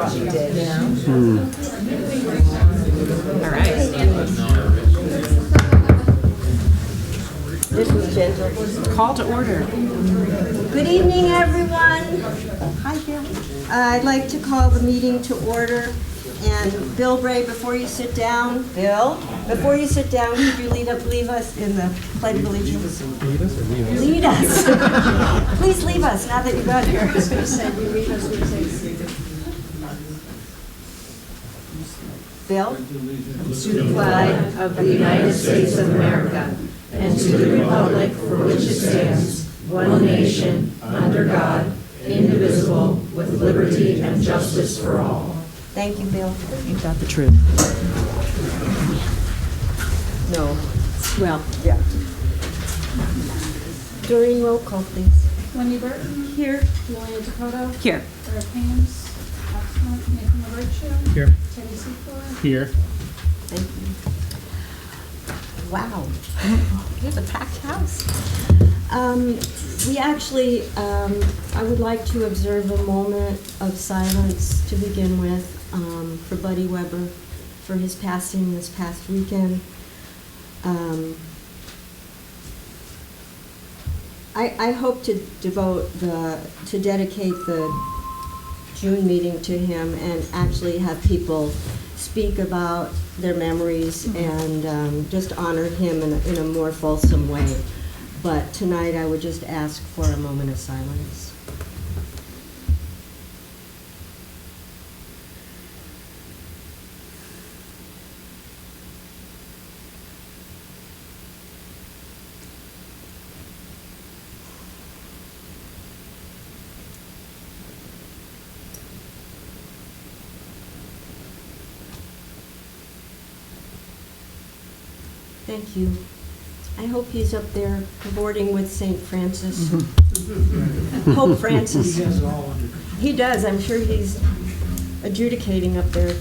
Washington. All right. This was gentle. Call to order. Good evening, everyone. Hi, Bill. I'd like to call the meeting to order. And Bill Bray, before you sit down, could you lead us in the Pledge of Allegiance? Lead us. Please leave us, now that you got here. Bill? To the flag of the United States of America and to the republic for which it stands, one nation, under God, indivisible, with liberty and justice for all. Thank you, Bill. You got the truth. No. Well, Yeah. Doreen, roll call, please. Wendy Burton. Here. Julia Dakota. here. Eric Haynes. Absent. Nathan LaBerge. Here. Teddy Seaford. Here. Thank you. Wow. We have a packed house. We actually, I would like to observe a moment of silence to begin with for Buddy Weber for his passing this past weekend. I hope to dedicate the June meeting to him and actually have people speak about their memories and just honor him in a more fulsome way. But tonight I would just ask for a moment of silence. Thank you. I hope he's up there boarding with St. Francis. Pope Francis. He has it all under. He does. I'm sure he's adjudicating up there.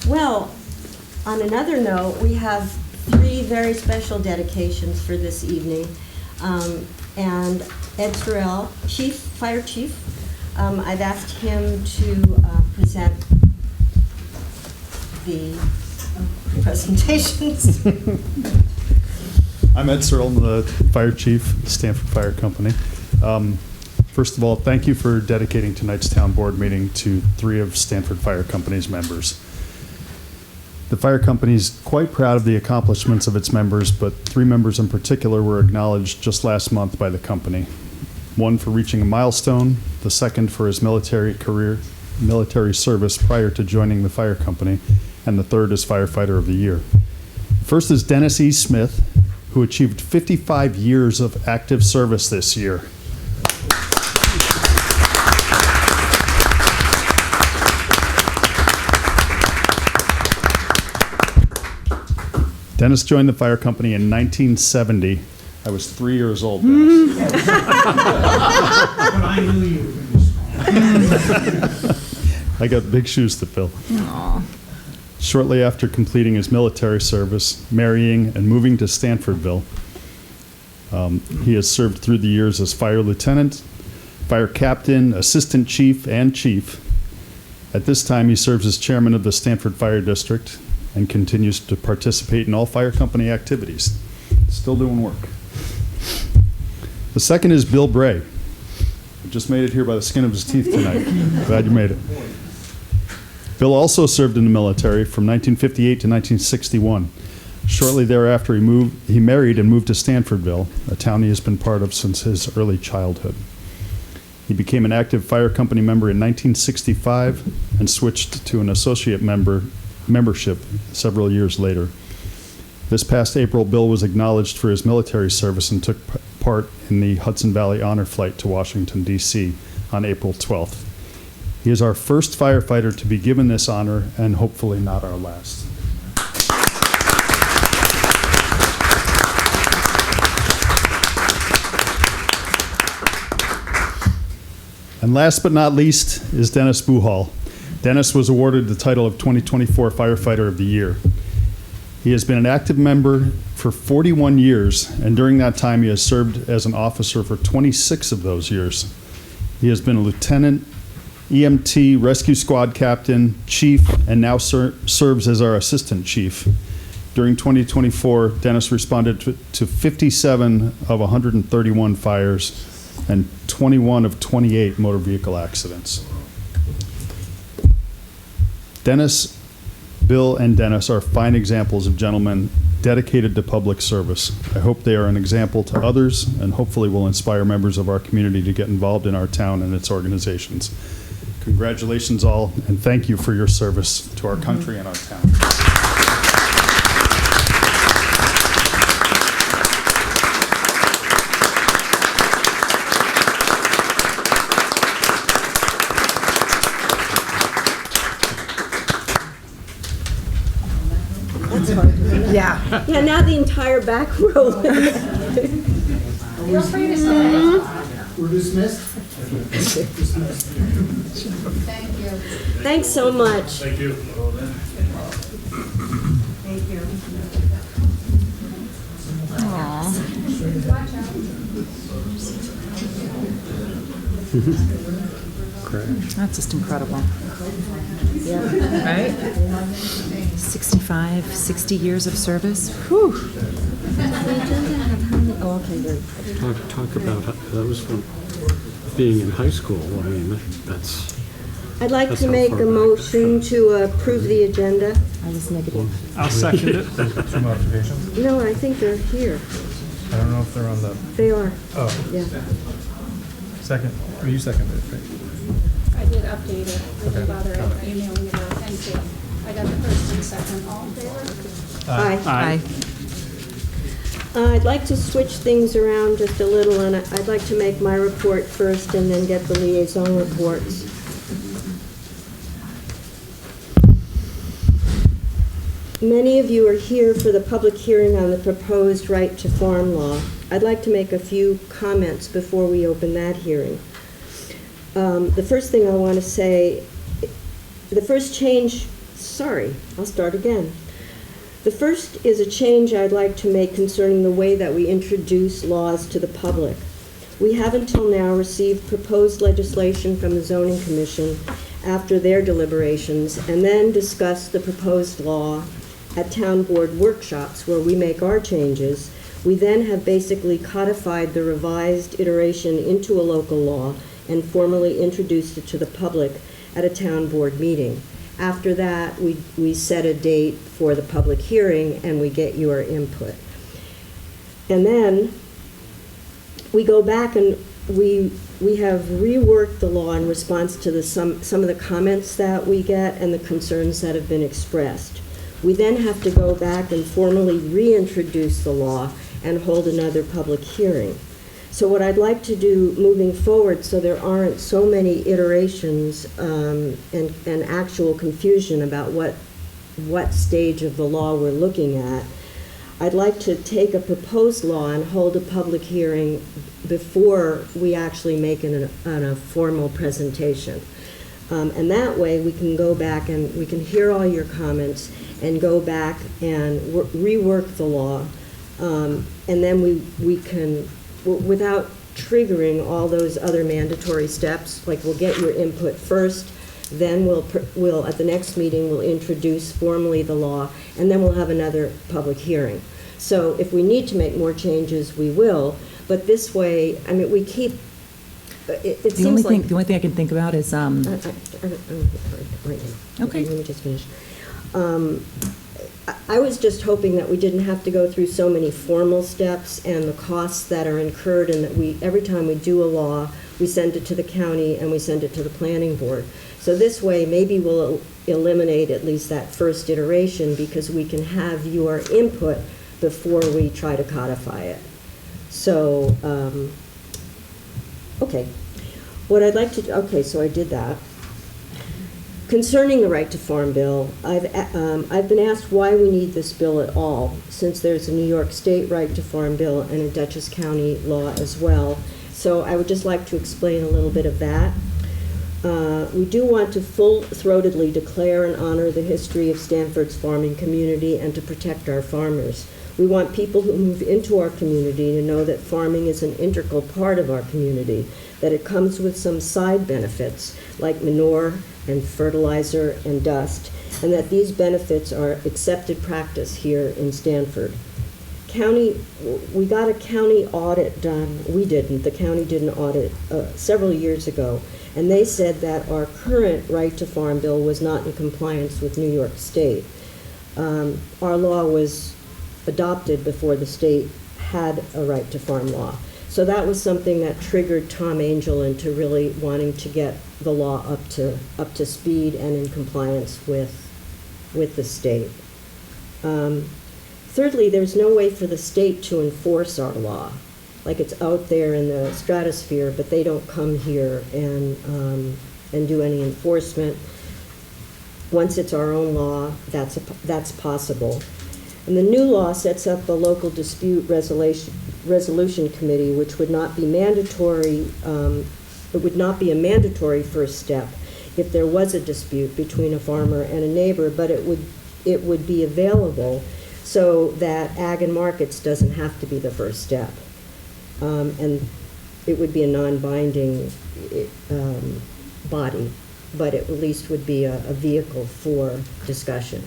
Well, on another note, we have 3 very special dedications for this evening. And Ed Terrell, Fire Chief, I've asked him to present the presentations. I'm Ed Searle, the Fire Chief at Stanford Fire Company. First of all, thank you for dedicating tonight's town board meeting to 3 of Stanford Fire Company's members. The fire company is quite proud of the accomplishments of its members, but 3 members in particular were acknowledged just last month by the company. One for reaching a milestone, the second for his military service prior to joining the fire company, and the third is Firefighter of the Year. First is Dennis E. Smith, who achieved 55 years of active service this year. Dennis joined the fire company in 1970. I was 3 years old, Dennis. But I knew you were going to be small. I got big shoes to fill. Aw. Shortly after completing his military service, marrying, and moving to Stanfordville, he has served through the years as fire lieutenant, fire captain, assistant chief, and chief. At this time, he serves as chairman of the Stanford Fire District and continues to participate in all fire company activities. Still doing work. The second is Bill Bray. He just made it here by the skin of his teeth tonight. Glad you made it. Bill also served in the military from 1958 to 1961. Shortly thereafter, he married and moved to Stanfordville, a town he has been part of since his early childhood. He became an active fire company member in 1965 and switched to an associate membership several years later. This past April, Bill was acknowledged for his military service and took part in the Hudson Valley Honor Flight to Washington, D.C. on April 12th. He is our first firefighter to be given this honor and hopefully not our last. And last but not least is Dennis Buhal. Dennis was awarded the title of 2024 Firefighter of the Year. He has been an active member for 41 years, and during that time he has served as an officer for 26 of those years. He has been a lieutenant EMT Rescue Squad Captain, Chief, and now serves as our Assistant Chief. During 2024, Dennis responded to 57 of 131 fires and 21 of 28 motor vehicle accidents. Dennis, Bill, and Dennis are fine examples of gentlemen dedicated to public service. I hope they are an example to others and hopefully will inspire members of our community to get involved in our town and its organizations. Congratulations all, and thank you for your service to our country and our town. Yeah. Yeah, now the entire back row. Feel free to stay. We're dismissed? Thank you. Thanks so much. Thank you. Thank you. Watch out. That's just incredible. Yeah. Right? 65, 60 years of service. Whew. Oh, okay, good. Talk about how that was from being in high school. I mean, that's. I'd like That's to how make far a back. motion to approve the agenda. I was negative. I'll second it. Two modifications. No, I think they're here. I don't know if they're on the, They are, oh, yeah. second, or you seconded it, right? I did update it. I Okay. didn't bother emailing it out. Thank you. I got the first and second. All in favor? Aye. Aye. I'd like to switch things around just a little, and I'd like to make my report first and then get the liaison reports. Many of you are here for the public hearing on the proposed right to farm law. I'd like to make a few comments before we open that hearing. The first thing I want to say, the first change, sorry, I'll start again. The first is a change I'd like to make concerning the way that we introduce laws to the public. We have until now received proposed legislation from the Zoning Commission after their deliberations, and then discussed the proposed law at town board workshops where we make our changes. We then have basically codified the revised iteration into a local law and formally introduced it to the public at a town board meeting. After that, we set a date for the public hearing and we get your input. And then we go back and we have reworked the law in response to some of the comments that we get and the concerns that have been expressed. We then have to go back and formally reintroduce the law and hold another public hearing. So what I'd like to do moving forward, so there aren't so many iterations and actual confusion about what stage of the law we're looking at, I'd like to take a proposed law and hold a public hearing before we actually make a formal presentation. And that way we can go back and we can hear all your comments and go back and rework the law. And then we can, without triggering all those other mandatory steps, like we'll get your input first, then we'll at the next meeting, we'll introduce formally the law, and then we'll have another public hearing. So if we need to make more changes, we will, but this way, I mean, we keep, it The seems like... only thing I can think about is, Right now. Okay. Let me just finish. I was just hoping that we didn't have to go through so many formal steps and the costs that are incurred, and that every time we do a law, we send it to the county and we send it to the planning board. So this way, maybe we'll eliminate at least that first iteration because we can have your input before we try to codify it. So, okay. What I'd like to, okay, so I did that. Concerning the right to farm bill, I've been asked why we need this bill at all, since there's a New York State right to farm bill and a Dutchess County law as well. So I would just like to explain a little bit of that. We do want to full-throatedly declare and honor the history of Stanford's farming community and to protect our farmers. We want people who move into our community to know that farming is an integral part of our community, that it comes with some side benefits, like manure and fertilizer and dust, and that these benefits are accepted practice here in Stanford. We got a county audit done. We didn't. The county did an audit several years ago, and they said that our current right to farm bill was not in compliance with New York State. Our law was adopted before the state had a right to farm law. So that was something that triggered Tom Angel into really wanting to get the law up to speed and in compliance with the state. Thirdly, there's no way for the state to enforce our law. Like, it's out there in the stratosphere, but they don't come here and do any enforcement. Once it's our own law, that's possible. And the new law sets up a local dispute resolution committee, which would not be mandatory. It would not be a mandatory first step if there was a dispute between a farmer and a neighbor, but it would be available so that Ag and Markets doesn't have to be the first step. And it would be a non-binding body, but it at least would be a vehicle for discussion.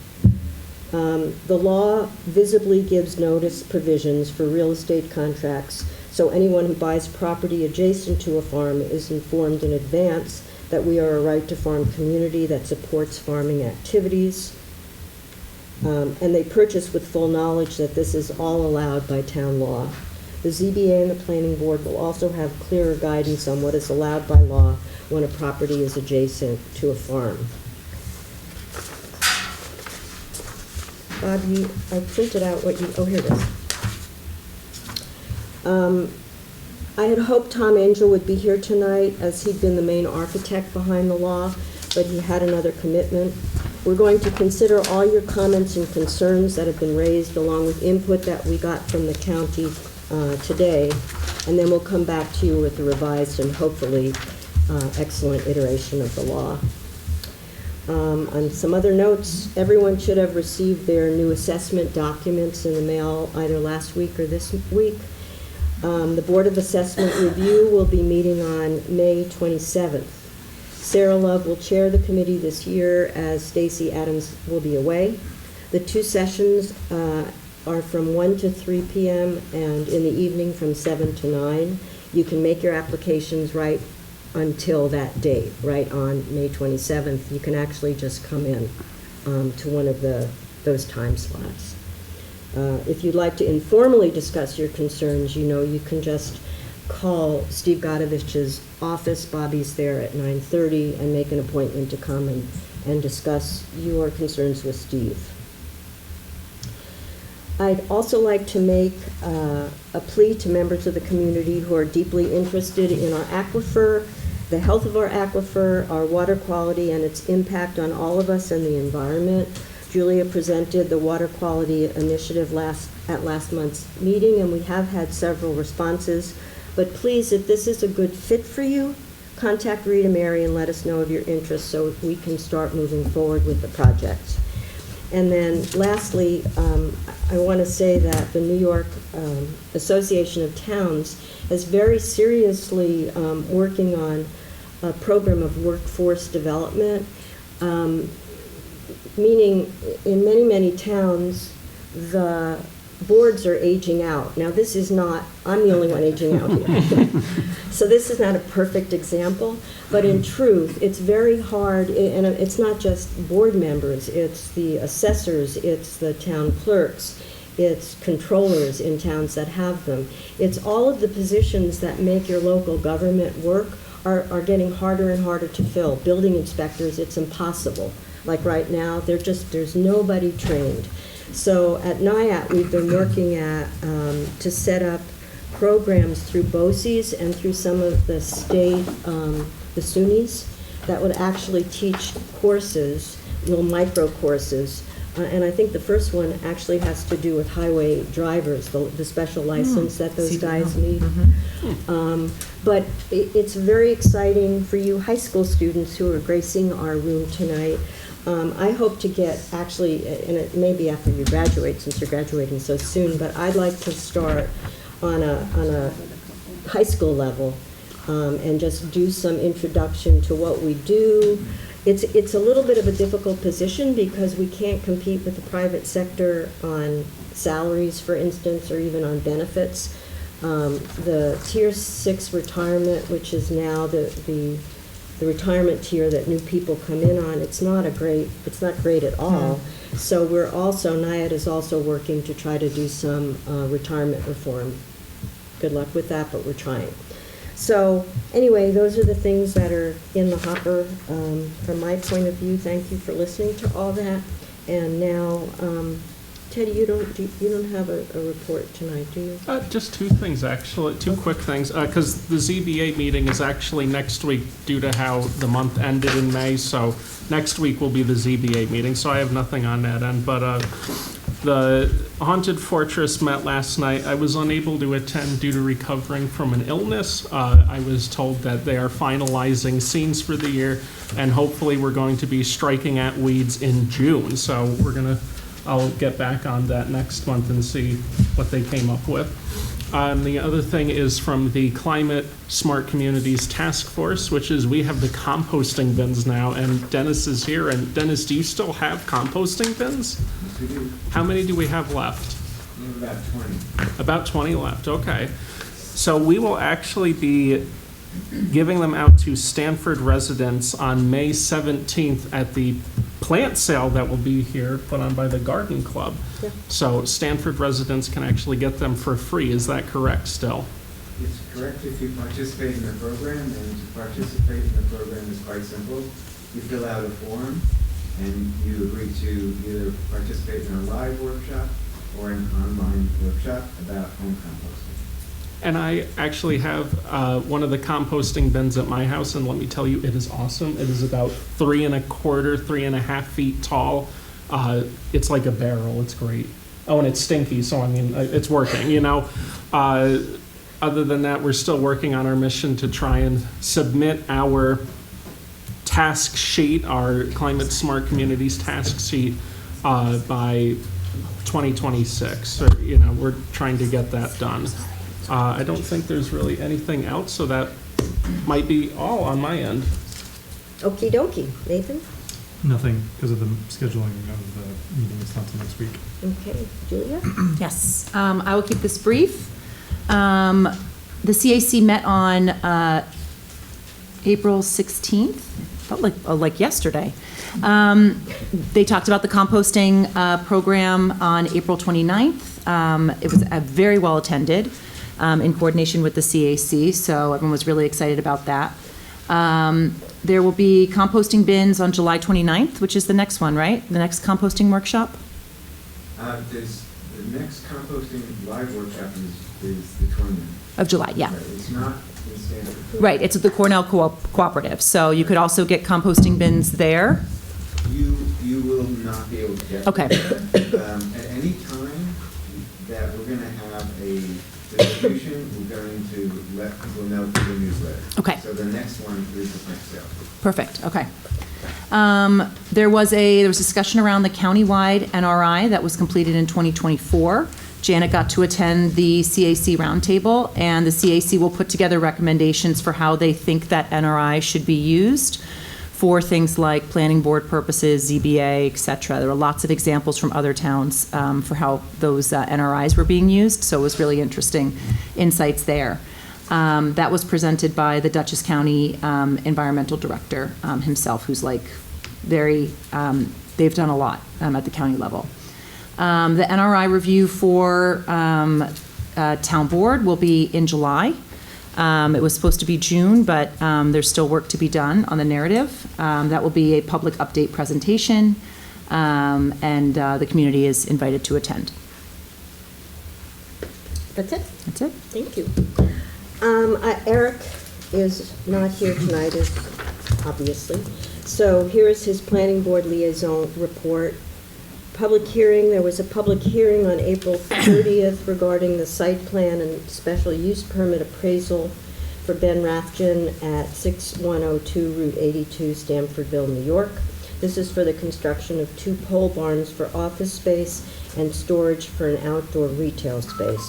The law visibly gives notice provisions for real estate contracts, so anyone who buys property adjacent to a farm is informed in advance that we are a right to farm community that supports farming activities. And they purchase with full knowledge that this is all allowed by town law. The ZBA and the Planning Board will also have clearer guidance on what is allowed by law when a property is adjacent to a farm. Bob, I printed out what you, oh, here it is. I had hoped Tom Angel would be here tonight, as he'd been the main architect behind the law, but he had another commitment. We're going to consider all your comments and concerns that have been raised, along with input that we got from the county today, and then we'll come back to you with a revised and hopefully excellent iteration of the law. On some other notes, everyone should have received their new assessment documents in the mail either last week or this week. The Board of Assessment Review will be meeting on May 27th. Sarah Love will chair the committee this year, as Stacy Adams will be away. The two sessions are from 1 to 3 p.m. and in the evening from 7 to 9. You can make your applications right until that date, right on May 27th. You can actually just come in to one of those time slots. If you'd like to informally discuss your concerns, you can just call Steve Godovich's office. Bobby's there at 9:30, and make an appointment to come and discuss your concerns with Steve. I'd also like to make a plea to members of the community who are deeply interested in our aquifer, the health of our aquifer, our water quality, and its impact on all of us and the environment. Julia presented the water quality initiative at last month's meeting, and we have had several responses. But please, if this is a good fit for you, contact Rita Mary and let us know of your interest so we can start moving forward with the project. And then lastly, I want to say that the New York Association of Towns is very seriously working on a program of workforce development, meaning in many, many towns, the boards are aging out. Now, this is not, I'm the only one aging out here. So this is not a perfect example, but in truth, it's very hard, and it's not just board members, it's the assessors, it's the town clerks, it's controllers in towns that have them. It's all of the positions that make your local government work are getting harder and harder to fill. Building inspectors, it's impossible. Like right now, there's nobody trained. So at NIAT, we've been working to set up programs through BOCES and through some of the state, the SUNYs, that would actually teach courses, little micro courses. And I think the first one actually has to do with highway drivers, the special license that those guys need. But it's very exciting for you high school students who are gracing our room tonight. I hope to get, actually, and it may be after you graduate, since you're graduating so soon, but I'd like to start on a high school level and just do some introduction to what we do. It's a little bit of a difficult position because we can't compete with the private sector on salaries, for instance, or even on benefits. The Tier 6 retirement, which is now the retirement tier that new people come in on, it's not great at all. So we're also, NIAID is also working to try to do some retirement reform. Good luck with that, but we're trying. So anyway, those are the things that are in the hopper from my point of view. Thank you for listening to all that. And now, Teddy, you don't have a report tonight, do you? Just two things, actually, two quick things, because the ZBA meeting is actually next week due to how the month ended in May, so next week will be the ZBA meeting, so I have nothing on that end, but the Haunted Fortress met last night. I was unable to attend due to recovering from an illness. I was told that they are finalizing scenes for the year, and hopefully we're going to be striking at weeds in June, so I'll get back on that next month and see what they came up with. The other thing is from the Climate Smart Communities Task Force, which is we have the composting bins now, and Dennis is here. And Dennis, do you still have composting bins? Yes, we do. How many do we have left? We have about 20. About 20 left, okay. So we will actually be giving them out to Stanford residents on May 17th at the plant sale that will be here, put on by the Garden Club. Yeah. So Stanford residents can actually get them for free. Is that correct still? It's correct if you participate in the program, and to participate in the program is quite simple. You fill out a form, and you agree to either participate in a live workshop or an online workshop about home composting. And I actually have one of the composting bins at my house, and let me tell you, it is awesome. It is about 3 1/4 feet tall. It's like a barrel. It's great. Oh, and it's stinky, so I mean, it's working, you know. Other than that, we're still working on our mission to try and submit our task sheet, our Climate Smart Communities task sheet, by 2026. So, you know, we're trying to get that done. I don't think there's really anything else, so that might be all on my end. Okie dokie. Nathan? Nothing because of the scheduling of the meeting. It's not until next week. Okay. Julia? Yes, I will keep this brief. The CAC met on April 16th, felt like yesterday. They talked about the composting program on April 29th. It was very well attended in coordination with the CAC, so everyone was really excited about that. There will be composting bins on July 29th, which is the next one, right? The next composting workshop? The next composting live workshop is the 20th. Of July, yeah. Right, it's not in Stanford. Right, it's at the Cornell Cooperative, so you could also get composting bins there. You will not be able to get Okay. at any time that we're going to have a distribution, we're going to let people know through the newsletter. Okay. So the next one is the plant sale. Perfect, okay. There was discussion around the countywide NRI that was completed in 2024. Janet got to attend the CAC roundtable, and the CAC will put together recommendations for how they think that NRI should be used for things like planning board purposes, ZBA, et cetera. There were lots of examples from other towns for how those NRIs were being used, so it was really interesting insights there. That was presented by the Dutchess County Environmental Director himself, who's like they've done a lot at the county level. The NRI review for town board will be in July. It was supposed to be June, but there's still work to be done on the narrative. That will be a public update presentation, and the community is invited to attend. That's it? That's it. Thank you. Eric is not here tonight, obviously. So here is his planning board liaison report. Public hearing, there was a public hearing on April 30th regarding the site plan and special use permit appraisal for Ben Rathjen at 6102 Route 82, Stanfordville, New York. This is for the construction of 2 pole barns for office space and storage for an outdoor retail space.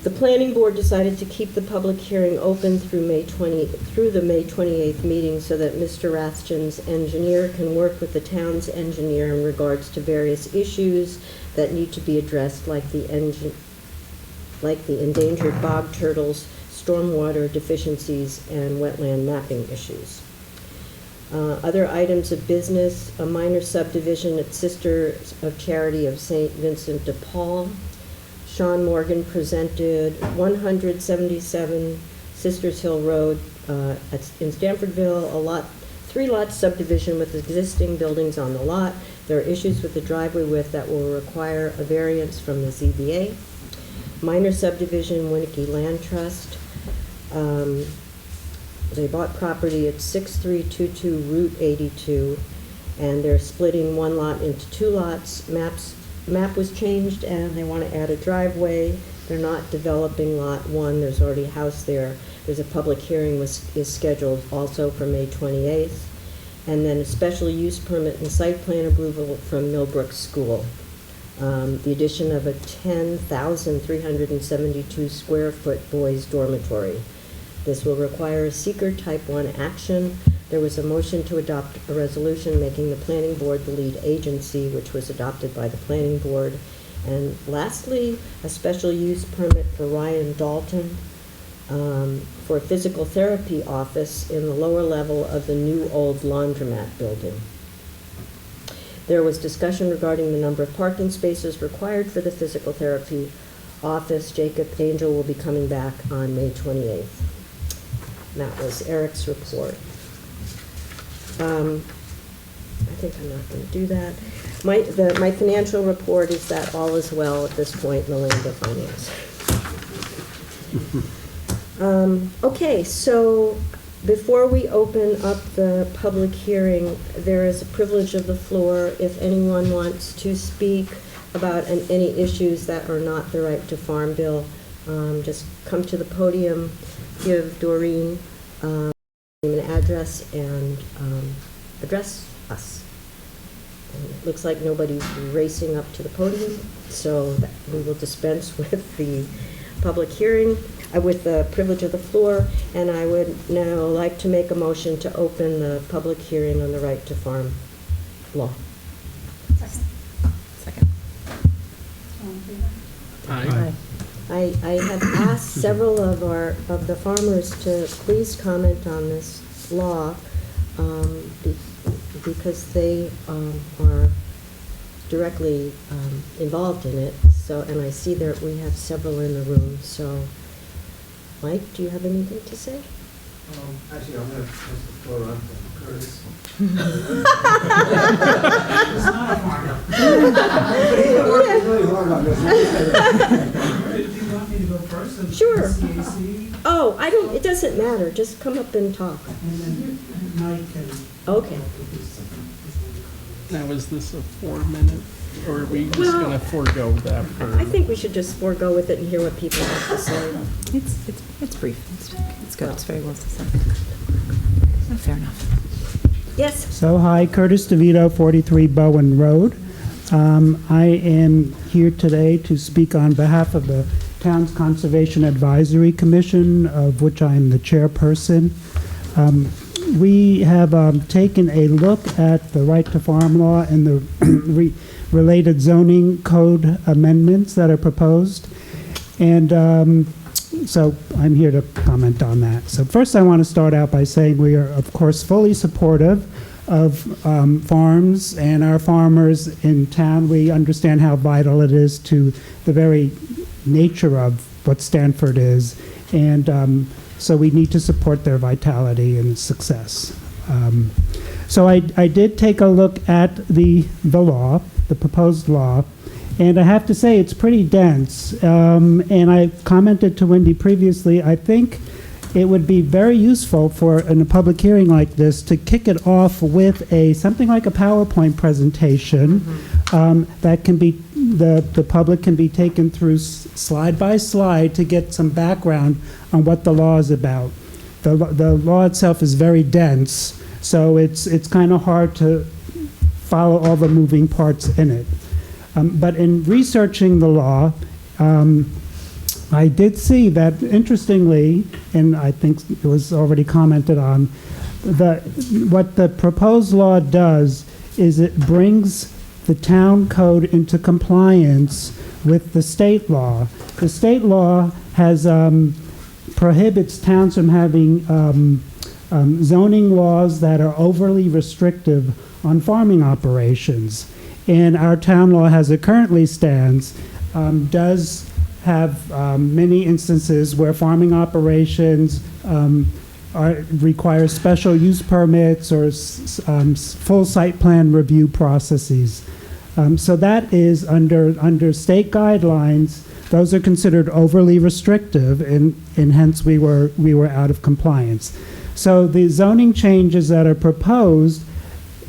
The planning board decided to keep the public hearing open through the May 28th meeting so that Mr. Rathjen's engineer can work with the town's engineer in regards to various issues that need to be addressed, like the endangered bog turtles, stormwater deficiencies, and wetland mapping issues. Other items of business: a minor subdivision at Sisters of Charity of St. Vincent de Paul. Sean Morgan presented 177 Sisters Hill Road in Stanfordville, 3-lot subdivision with existing buildings on the lot. There are issues with the driveway width that will require a variance from the ZBA. Minor subdivision, Winnicke Land Trust. They bought property at 6322 Route 82, and they're splitting one lot into 2 lots. Map was changed, and they want to add a driveway. They're not developing lot 1. There's already a house there. There's a public hearing is scheduled also for May 28th. And then a special use permit and site plan approval from Millbrook School. The addition of a 10,372 square foot boys dormitory. This will require a seeker type 1 action. There was a motion to adopt a resolution making the planning board the lead agency, which was adopted by the planning board. And lastly, a special use permit for Ryan Dalton for a physical therapy office in the lower level of the new old laundromat building. There was discussion regarding the number of parking spaces required for the physical therapy office. Jacob Angel will be coming back on May 28th. And that was Eric's report. I think I'm not going to do that. My financial report is that all is well at this point in the land of finance. Okay, so before we open up the public hearing, there is a privilege of the floor. If anyone wants to speak about any issues that are not the right to farm bill, just come to the podium, give Doreen name and address, and address us. And it looks like nobody's racing up to the podium, so we will dispense with the public hearing, with the privilege of the floor, and I would now like to make a motion to open the public hearing on the right to farm law. Second. All in favor? Aye. I have asked several of the farmers to please comment on this law because they are directly involved in it. So, and I see that we have several in the room. So, Mike, do you have anything to say? Actually, I'm going to pass the floor on to Curtis. It's not a farmer. Working really hard on this. Do you want me to go first? And Sure. CAC, Oh, it doesn't matter. Just come up and talk. and then Mike and. Okay. Now, is this a 4-minute, or are we just Well, going to forego that for? I think we should just forego with it and hear what people have to say. It's brief. It's good. It's very well said. Oh, fair enough. Yes. So, hi, Curtis DeVito, 43 Bowen Road. I am here today to speak on behalf of the Town's Conservation Advisory Commission, of which I am the chairperson. We have taken a look at the right to farm law and the related zoning code amendments that are proposed. And so I'm here to comment on that. So first I want to start out by saying we are, of course, fully supportive of farms and our farmers in town. We understand how vital it is to the very nature of what Stanford is. And so we need to support their vitality and success. So I did take a look at the law, the proposed law, and I have to say it's pretty dense. And I commented to Wendy previously, I think it would be very useful in a public hearing like this to kick it off with something like a PowerPoint presentation that can be, the public can be taken through slide by slide to get some background on what the law is about. The law itself is very dense, so it's kind of hard to follow all the moving parts in it. But in researching the law, I did see that, interestingly, and I think it was already commented on, what the proposed law does is it brings the town code into compliance with the state law. The state law has prohibits towns from having zoning laws that are overly restrictive on farming operations. And our town law, as it currently stands, does have many instances where farming operations require special use permits or full site plan review processes. So that is under state guidelines. Those are considered overly restrictive, and hence we were out of compliance. So the zoning changes that are proposed,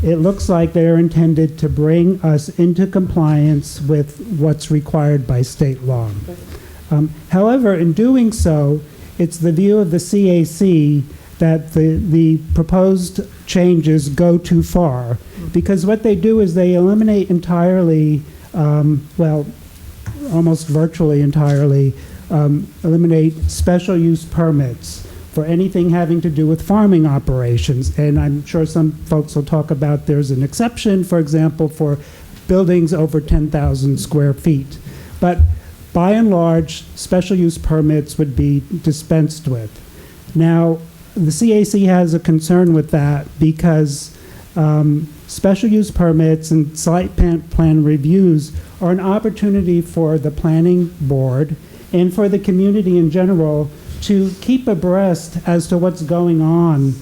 it looks like they are intended to bring us into compliance with what's required by state law. However, in doing so, it's the view of the CAC that the proposed changes go too far, because what they do is they eliminate entirely, well, almost virtually entirely, eliminate special use permits for anything having to do with farming operations. And I'm sure some folks will talk about there's an exception, for example, for buildings over 10,000 square feet. But by and large, special use permits would be dispensed with. Now, the CAC has a concern with that because special use permits and site plan reviews are an opportunity for the planning board and for the community in general to keep abreast as to what's going on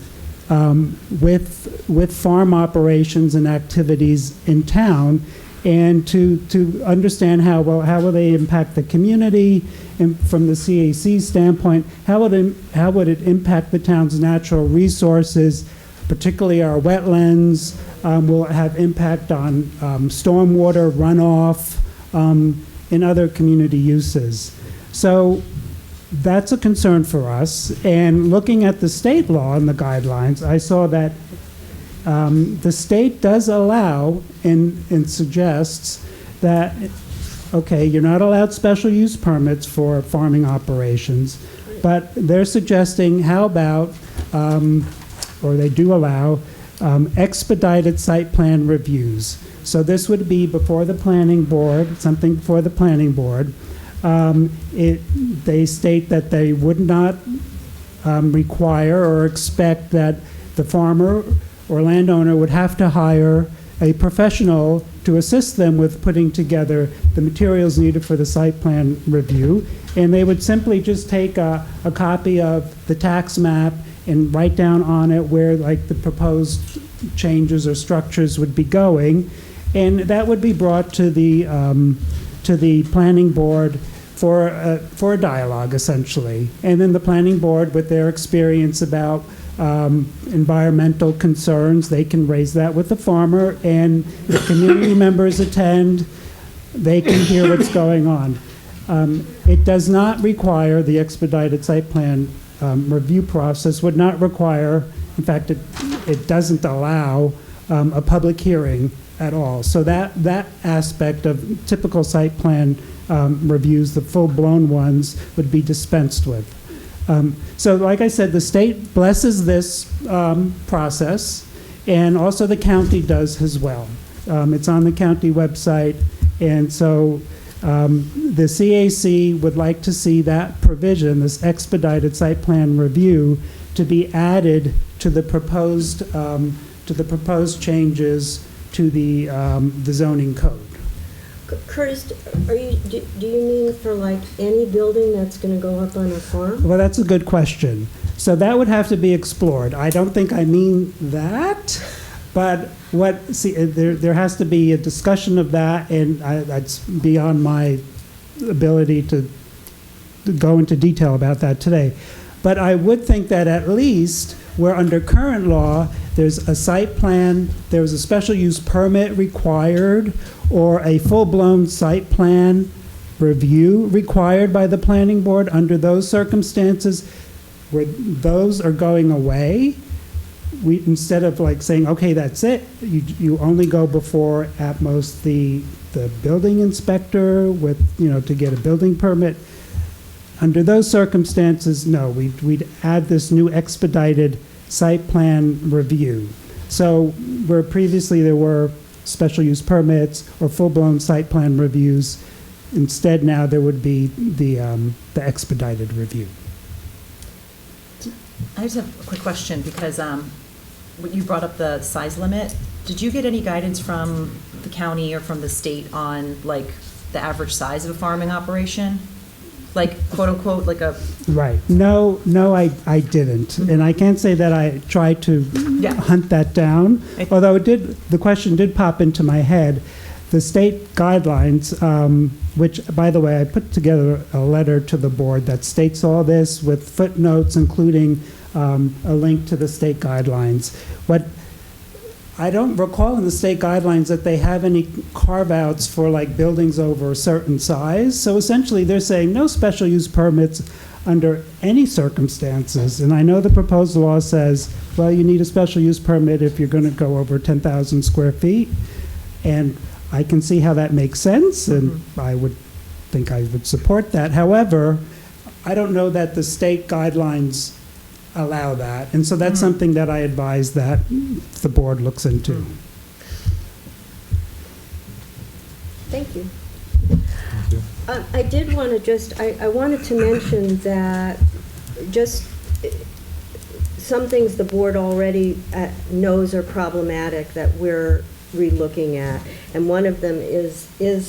with farm operations and activities in town, and to understand how will they impact the community, and from the CAC standpoint, how would it impact the town's natural resources, particularly our wetlands, will it have impact on stormwater runoff, and other community uses. So that's a concern for us. And looking at the state law and the guidelines, I saw that the state does allow and suggests that, okay, you're not allowed special use permits for farming operations, but they're suggesting how about, or they do allow, expedited site plan reviews. So this would be before the planning board, something before the planning board. They state that they would not require or expect that the farmer or landowner would have to hire a professional to assist them with putting together the materials needed for the site plan review. And they would simply just take a copy of the tax map and write down on it where like the proposed changes or structures would be going. And that would be brought to the planning board for a dialogue, essentially. And then the planning board, with their experience about environmental concerns, they can raise that with the farmer, and if community members attend, they can hear what's going on. It does not require, the expedited site plan review process would not require, in fact, it doesn't allow a public hearing at all. So that aspect of typical site plan reviews, the full-blown ones, would be dispensed with. So like I said, the state blesses this process, and also the county does as well. It's on the county website, and so the CAC would like to see that provision, this expedited site plan review, to be added to the proposed changes to the zoning code. Curtis, do you mean for like any building that's going to go up on a farm? Well, that's a good question. So that would have to be explored. I don't think I mean that, but there has to be a discussion of that, and that's beyond my ability to go into detail about that today. But I would think that at least where under current law, there's a site plan, there's a special use permit required, or a full-blown site plan review required by the planning board, under those circumstances, where those are going away, we, instead of like saying, okay, that's it, you only go before at most the building inspector with, to get a building permit. Under those circumstances, no, we'd add this new expedited site plan review. So where previously there were special use permits or full-blown site plan reviews, instead now there would be the expedited review. I just have a quick question, because when you brought up the size limit, did you get any guidance from the county or from the state on, like, the average size of a farming operation? Like, quote unquote, like a... Right. No, I didn't. And I can't say that I tried to hunt that down, although the question did pop into my head. The state guidelines, which, by the way, I put together a letter to the board that states all this with footnotes, including a link to the state guidelines. What I don't recall in the state guidelines that they have any carve-outs for like buildings over a certain size. So essentially they're saying no special use permits under any circumstances. And I know the proposed law says, well, you need a special use permit if you're going to go over 10,000 square feet. And I can see how that makes sense, and I would think I would support that. However, I don't know that the state guidelines allow that. And so that's something that I advise that the board looks into. Thank you. I did want to I wanted to mention that just some things the board already knows are problematic that we're re-looking at. And one of them is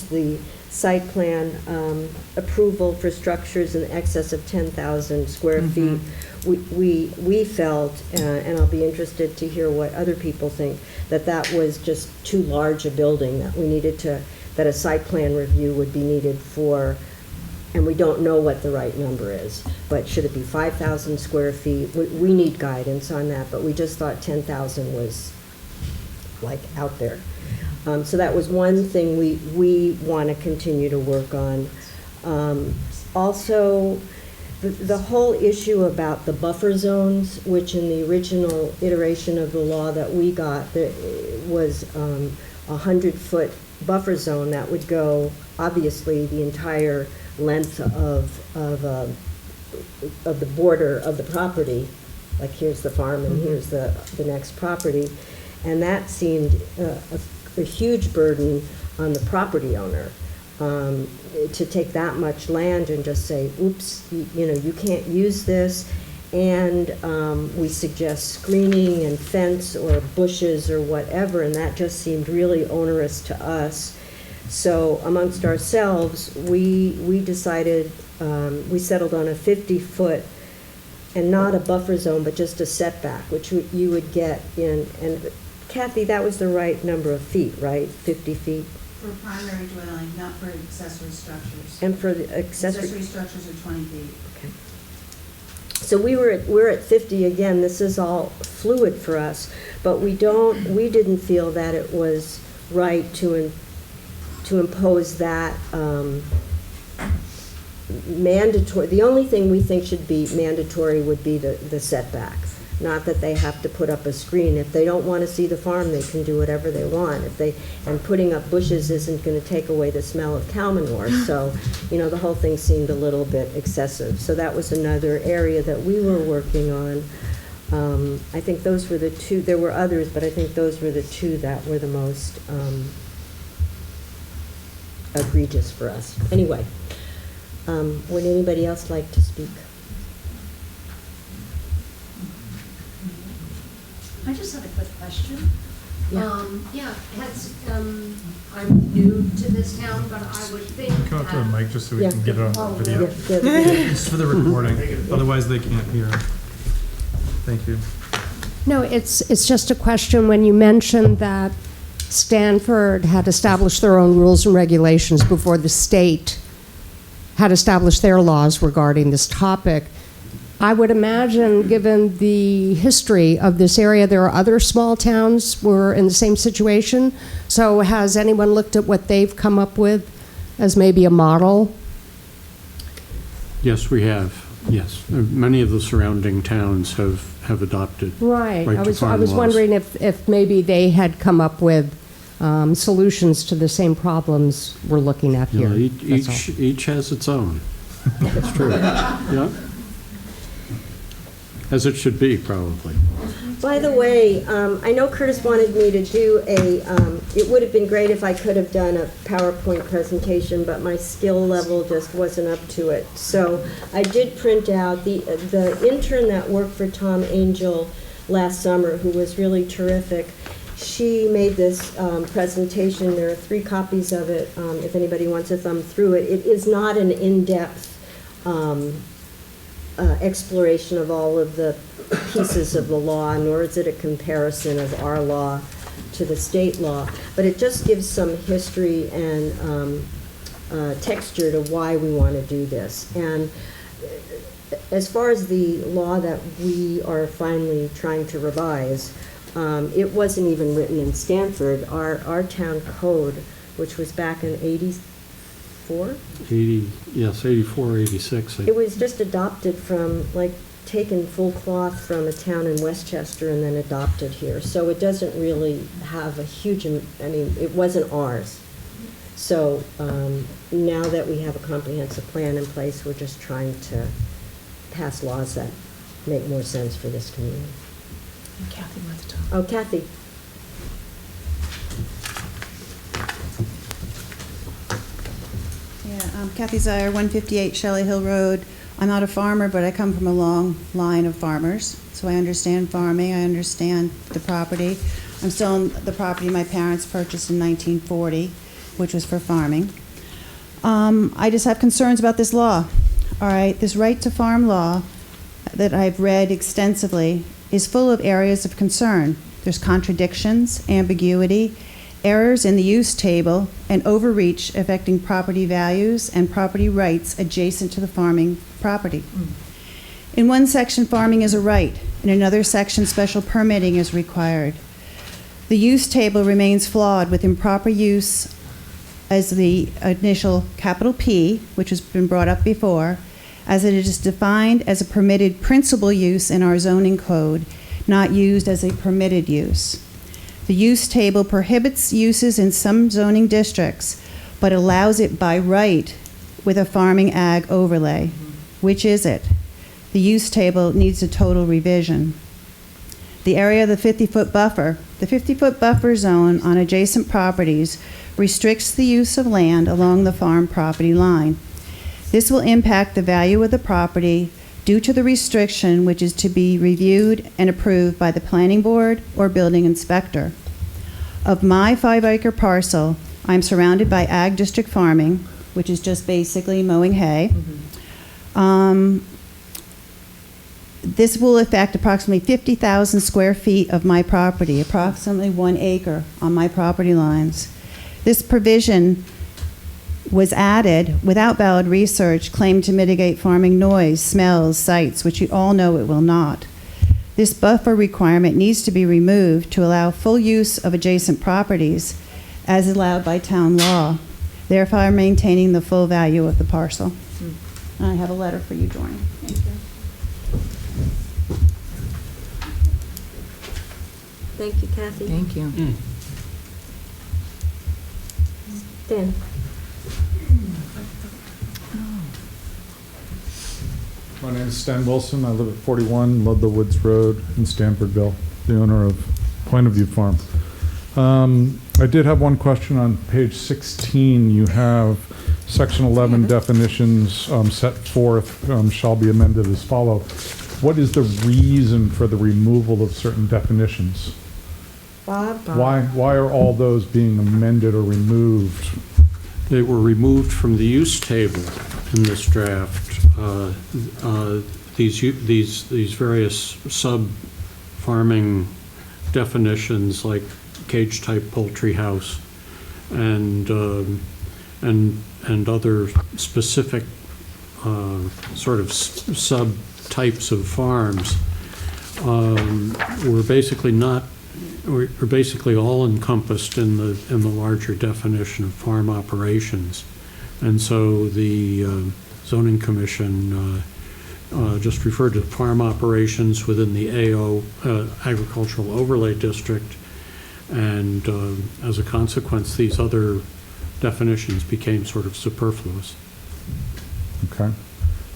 the site plan approval for structures in excess of 10,000 square feet. We felt, and I'll be interested to hear what other people think, that was just too large a building, that we needed that a site plan review would be needed for, and we don't know what the right number is, but should it be 5,000 square feet? We need guidance on that, but we just thought 10,000 was like out there. So that was one thing we want to continue to work on. Also, the whole issue about the buffer zones, which in the original iteration of the law that we got, was a 100-foot buffer zone that would go, obviously, the entire length of the border of the property. Like, here's the farm and here's the next property. And that seemed a huge burden on the property owner. To take that much land and just say, oops, you can't use this, and we suggest screening and fence or bushes or whatever, and that just seemed really onerous to us. So amongst ourselves, we decided, we settled on a 50-foot, and not a buffer zone, but just a setback, which you would get in, and Kathy, that was the right number of feet, right? 50 feet? For primary dwelling, not for accessory structures. And for the Accessory structures are 20 feet. Okay. So we're at 50 again. This is all fluid for us, but we didn't feel that it was right to impose that mandatory. The only thing we think should be mandatory would be the setback. Not that they have to put up a screen. If they don't want to see the farm, they can do whatever they want. And putting up bushes isn't going to take away the smell of cow manure. So, the whole thing seemed a little bit excessive. So that was another area that we were working on. I think those were the two. There were others, but I think those were the two that were the most egregious for us. Anyway, would anybody else like to speak? I just have a quick question. Yeah. I'm new to this town, but I would think Come up to the mic just so we Yeah. can get it on video. Yeah, the video. Just for the recording, otherwise they can't hear. Thank you. No, it's just a question. When you mentioned that Stanford had established their own rules and regulations before the state had established their laws regarding this topic, I would imagine, given the history of this area, there are other small towns who are in the same situation. So has anyone looked at what they've come up with as maybe a model? Yes, we have. Yes. Many of the surrounding towns have adopted. Right. Right I to was farm laws. wondering if maybe they had come up with solutions to the same problems we're looking at here. You know, That's all. each has its own. That's true. Yeah. As it should be, probably. By the way, I know Curtis wanted me to do it would have been great if I could have done a PowerPoint presentation, but my skill level just wasn't up to it. So I did print out the intern that worked for Tom Angel last summer, who was really terrific. She made this presentation. There are 3 copies of it, if anybody wants to thumb through it. It is not an in-depth exploration of all of the pieces of the law, nor is it a comparison of our law to the state law, but it just gives some history and texture to why we want to do this. And as far as the law that we are finally trying to revise, it wasn't even written in Stanford. Our town code, which was back in 84? 84, 86. It was just adopted from, like, taken full cloth from a town in Westchester and then adopted here. So it doesn't really have a huge, I mean, it wasn't ours. So now that we have a comprehensive plan in place, we're just trying to pass laws that make more sense for this community. Kathy wants to talk. Oh, Kathy. Yeah, Kathy Zier, 158 Shelley Hill Road. I'm not a farmer, but I come from a long line of farmers, so I understand farming, I understand the property. I'm still on the property my parents purchased in 1940, which was for farming. I just have concerns about this law. All right, this right to farm law that I've read extensively is full of areas of concern. There's contradictions, ambiguity, errors in the use table, and overreach affecting property values and property rights adjacent to the farming property. In one section, farming is a right. In another section, special permitting is required. The use table remains flawed with improper use as the initial capital P, which has been brought up before, as it is defined as a permitted principal use in our zoning code, not used as a permitted use. The use table prohibits uses in some zoning districts, but allows it by right with a farming ag overlay. Which is it? The use table needs a total revision. The area of the 50-foot buffer. The 50-foot buffer zone on adjacent properties restricts the use of land along the farm property line. This will impact the value of the property due to the restriction, which is to be reviewed and approved by the planning board or building inspector. Of my 5-acre parcel, I'm surrounded by ag district farming, which is just basically mowing hay. This will affect approximately 50,000 square feet of my property, approximately 1 acre on my property lines. This provision was added without valid research, claimed to mitigate farming noise, smells, sites, which you all know it will not. This buffer requirement needs to be removed to allow full use of adjacent properties as allowed by town law, therefore maintaining the full value of the parcel. I have a letter for you, Doreen. Thank you. Thank you, Kathy. Thank you. Dan. My name is Stan Wilson. I live at 41 Ludlow Woods Road in Stanfordville, the owner of Point of View Farm. I did have one question on page 16. You have section 11 definitions set forth shall be amended as follow. What is the reason for the removal of certain definitions? Bob? Why are all those being amended or removed? They were removed from the use table in this draft. These various sub-farming definitions like cage-type poultry house and other specific sort of sub-types of farms were basically all encompassed in the larger definition of farm operations, and so the zoning commission just referred to farm operations within the AO agricultural overlay district, and as a consequence, these other definitions became sort of superfluous. Okay.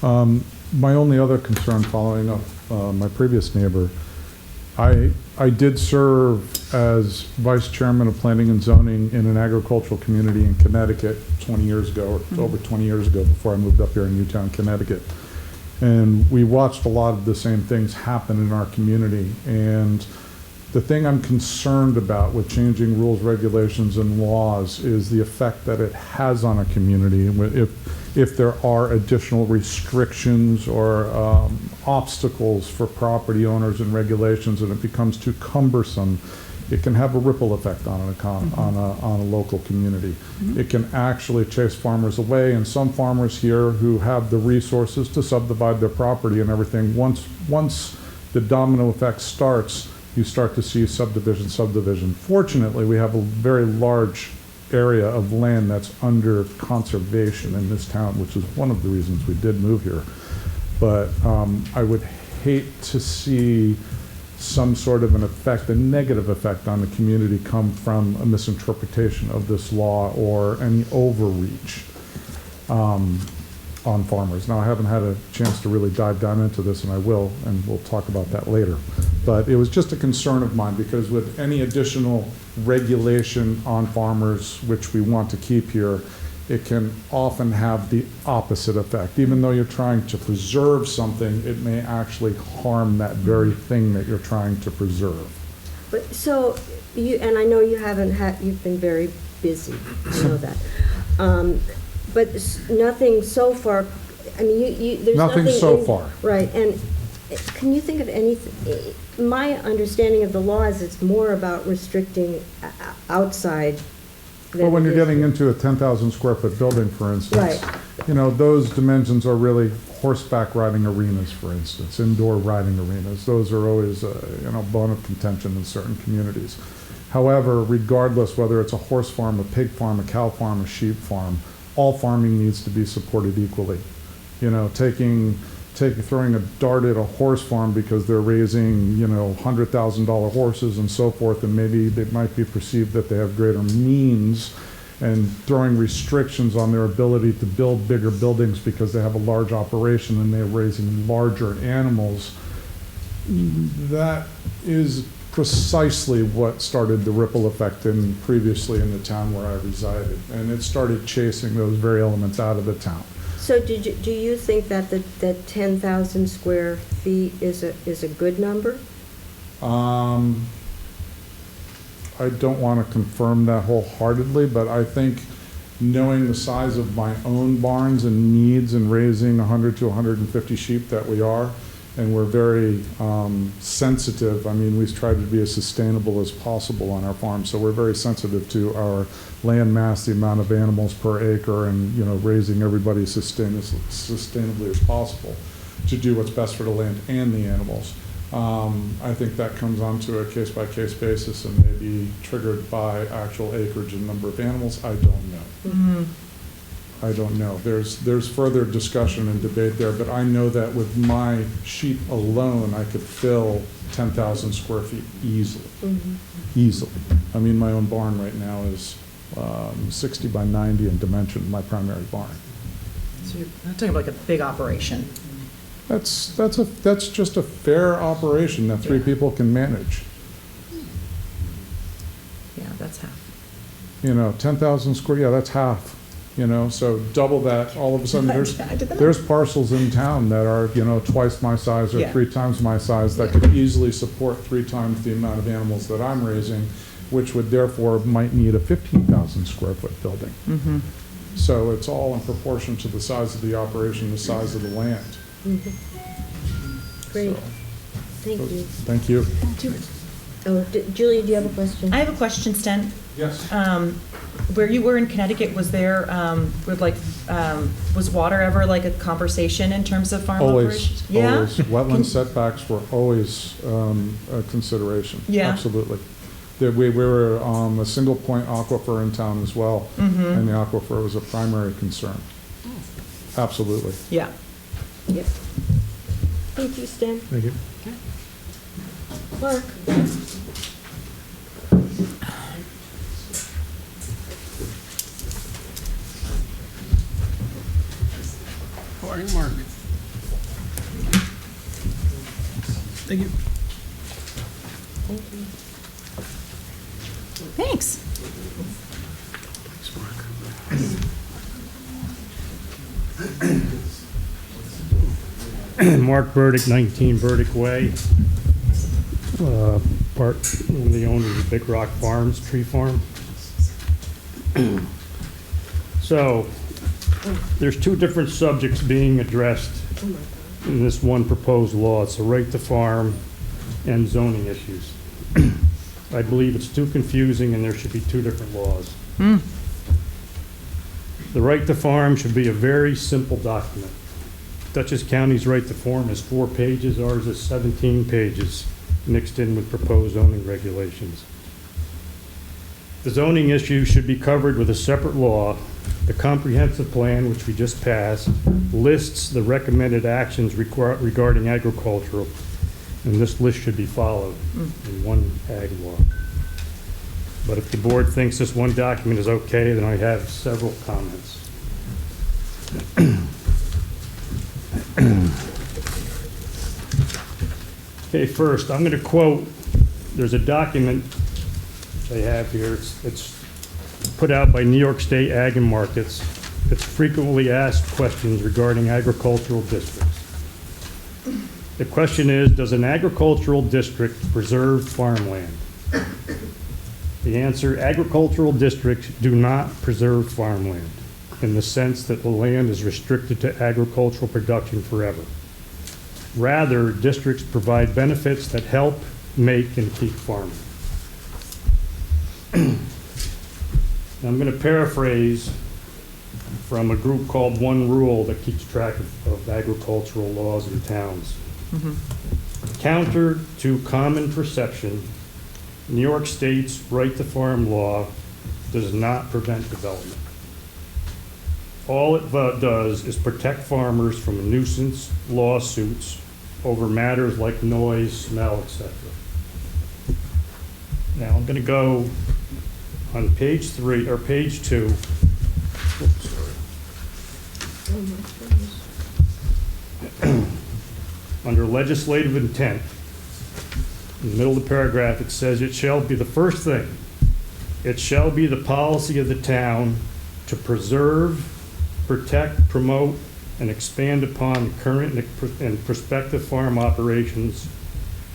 My only other concern, following up my previous neighbor, I did serve as vice chairman of planning and zoning in an agricultural community in Connecticut 20 years ago, or over 20 years ago, before I moved up here in Newtown, Connecticut. And we watched a lot of the same things happen in our community. And the thing I'm concerned about with changing rules, regulations, and laws is the effect that it has on a community. If there are additional restrictions or obstacles for property owners and regulations, and it becomes too cumbersome, it can have a ripple effect on a local community. It can actually chase farmers away, and some farmers here who have the resources to subdivide their property and everything, once the domino effect starts, you start to see subdivision. Fortunately, we have a very large area of land that's under conservation in this town, which is one of the reasons we did move here. But I would hate to see some sort of an effect, a negative effect on the community come from a misinterpretation of this law or any overreach on farmers. Now, I haven't had a chance to really dive down into this, and I will, and we'll talk about that later. But it was just a concern of mine, because with any additional regulation on farmers, which we want to keep here, it can often have the opposite effect. Even though you're trying to preserve something, it may actually harm that very thing that you're trying to preserve. But so, and I know you've been very busy, I know that. But nothing so far, I mean, there's nothing so far. Right, and can you think of anything? My understanding of the law is it's more about restricting outside. Well, when you're getting into a 10,000 square foot building, for instance, right. You know, those dimensions are really horseback riding arenas, for instance, indoor riding arenas. Those are always, bone of contention in certain communities. However, regardless whether it's a horse farm, a pig farm, a cow farm, a sheep farm, all farming needs to be supported equally. You know, throwing a dart at a horse farm because they're raising, $100,000 horses and so forth, and maybe it might be perceived that they have greater means, and throwing restrictions on their ability to build bigger buildings because they have a large operation and they're raising larger animals. That is precisely what started the ripple effect previously in the town where I resided, and it started chasing those very elements out of the town. So do you think that that 10,000 square feet is a good number? I don't want to confirm that wholeheartedly, but I think knowing the size of my own barns and needs and raising 100 to 150 sheep that we are, and we're very sensitive. I mean, we try to be as sustainable as possible on our farm, so we're very sensitive to our land mass, the amount of animals per acre, and raising everybody as sustainably as possible to do what's best for the land and the animals. I think that comes onto a case-by-case basis and may be triggered by actual acreage and number of animals. I don't know. Mm-hmm. I don't know. There's further discussion and debate there, but I know that with my sheep alone, I could fill 10,000 square feet easily. Mm-hmm. Easily. I mean, my own barn right now is 60 by 90 in dimension, my primary barn. So you're not talking about like a big operation. That's just a fair operation that three people can manage. Yeah, that's half. 10,000 square, yeah, that's half. So double that, all of a sudden there's parcels in town that are, twice my size or 3 times my size that could easily support 3 times the amount of animals that I'm raising, which would therefore might need a 15,000 square foot building. Mm-hmm. So it's all in proportion to the size of the operation, the size of the land. Mm-hmm. Great. So, Thank you. Thank you. Julie, do you have a question? I have a question, Sten. Yes. Where you were in Connecticut, was there, was water ever like a conversation in terms of farm operations? Yeah? Always. Wetland setbacks were always a consideration. Yeah. Absolutely. We were a single point aquifer in town as well, and the aquifer was a primary concern. Absolutely. Yeah. Yep. Thank you, Stan. Thank you. Mark. How are you, Mark? Thank you. Thanks. Mark Burdick, 19 Burdick Way. One of the owners of Big Rock Farms, Tree Farm. So, there's two different subjects being addressed in this one proposed law. It's the right to farm and zoning issues. I believe it's too confusing and there should be two different laws. The right to farm should be a very simple document. Dutchess County's right to farm is 4 pages, ours is 17 pages, mixed in with proposed zoning regulations. The zoning issue should be covered with a separate law. The comprehensive plan, which we just passed, lists the recommended actions regarding agricultural, and this list should be followed in one ag law. But if the board thinks this one document is okay, then I have several comments. Okay, first, I'm going to quote, there's a document they have here. It's put out by New York State Ag and Markets. It's frequently asked questions regarding agricultural districts. The question is, does an agricultural district preserve farmland? The answer, agricultural districts do not preserve farmland in the sense that the land is restricted to agricultural production forever. Rather, districts provide benefits that help make and keep farming. I'm going to paraphrase from a group called One Rule that keeps track of agricultural laws in towns. Counter to common perception, New York State's right to farm law does not prevent development. All it does is protect farmers from nuisance lawsuits over matters like noise, smell, etc. Now I'm going to go on page 3 or page 2. Oops, sorry. Under legislative intent, in the middle of the paragraph, it says it shall be the first thing. It shall be the policy of the town to preserve, protect, promote, and expand upon current and prospective farm operations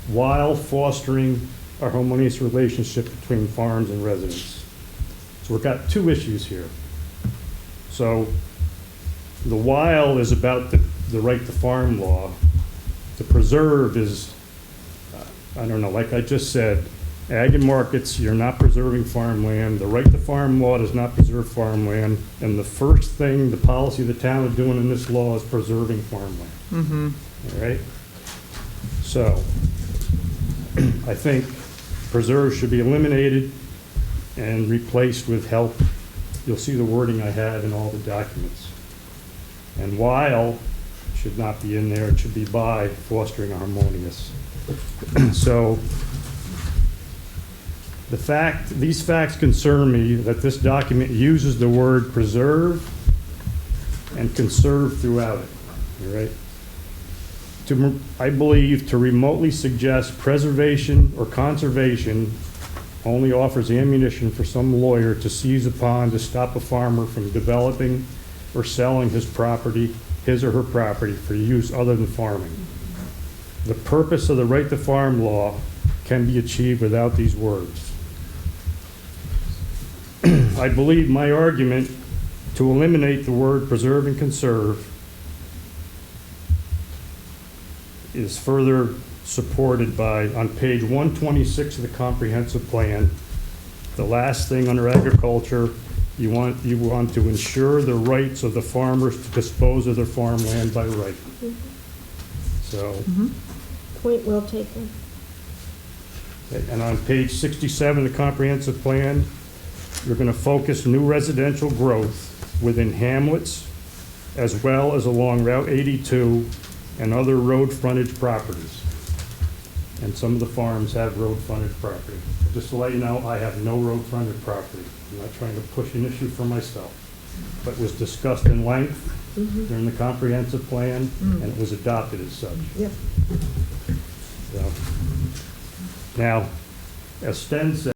while fostering a harmonious relationship between farms and residents. So we've got two issues here. So the while is about the right to farm law. The preserve is, I don't know, like I just said, ag and markets, you're not preserving farmland. The right to farm law does not preserve farmland. And the first thing the policy of the town is doing in this law is preserving farmland. All right? So I think preserve should be eliminated and replaced with help. You'll see the wording I have in all the documents. And while should not be in there, it should be by fostering harmonious. So these facts concern me that this document uses the word preserve and conserve throughout it, all right? I believe to remotely suggest preservation or conservation only offers ammunition for some lawyer to seize upon to stop a farmer from developing or selling his property, his or her property, for use other than farming. The purpose of the right to farm law can be achieved without these words. I believe my argument to eliminate the word preserve and conserve is further supported by, on page 126 of the comprehensive plan, the last thing under agriculture, you want to ensure the rights of the farmers to dispose of their farmland by right. So, Point well taken. and on page 67 of the comprehensive plan, you're going to focus new residential growth within hamlets as well as along Route 82 and other road frontage properties. And some of the farms have road frontage property. Just to let you know, I have no road frontage property. I'm not trying to push an issue for myself, but was discussed in length during the comprehensive plan, and it was adopted as such. Yep. So, now, as Sten said,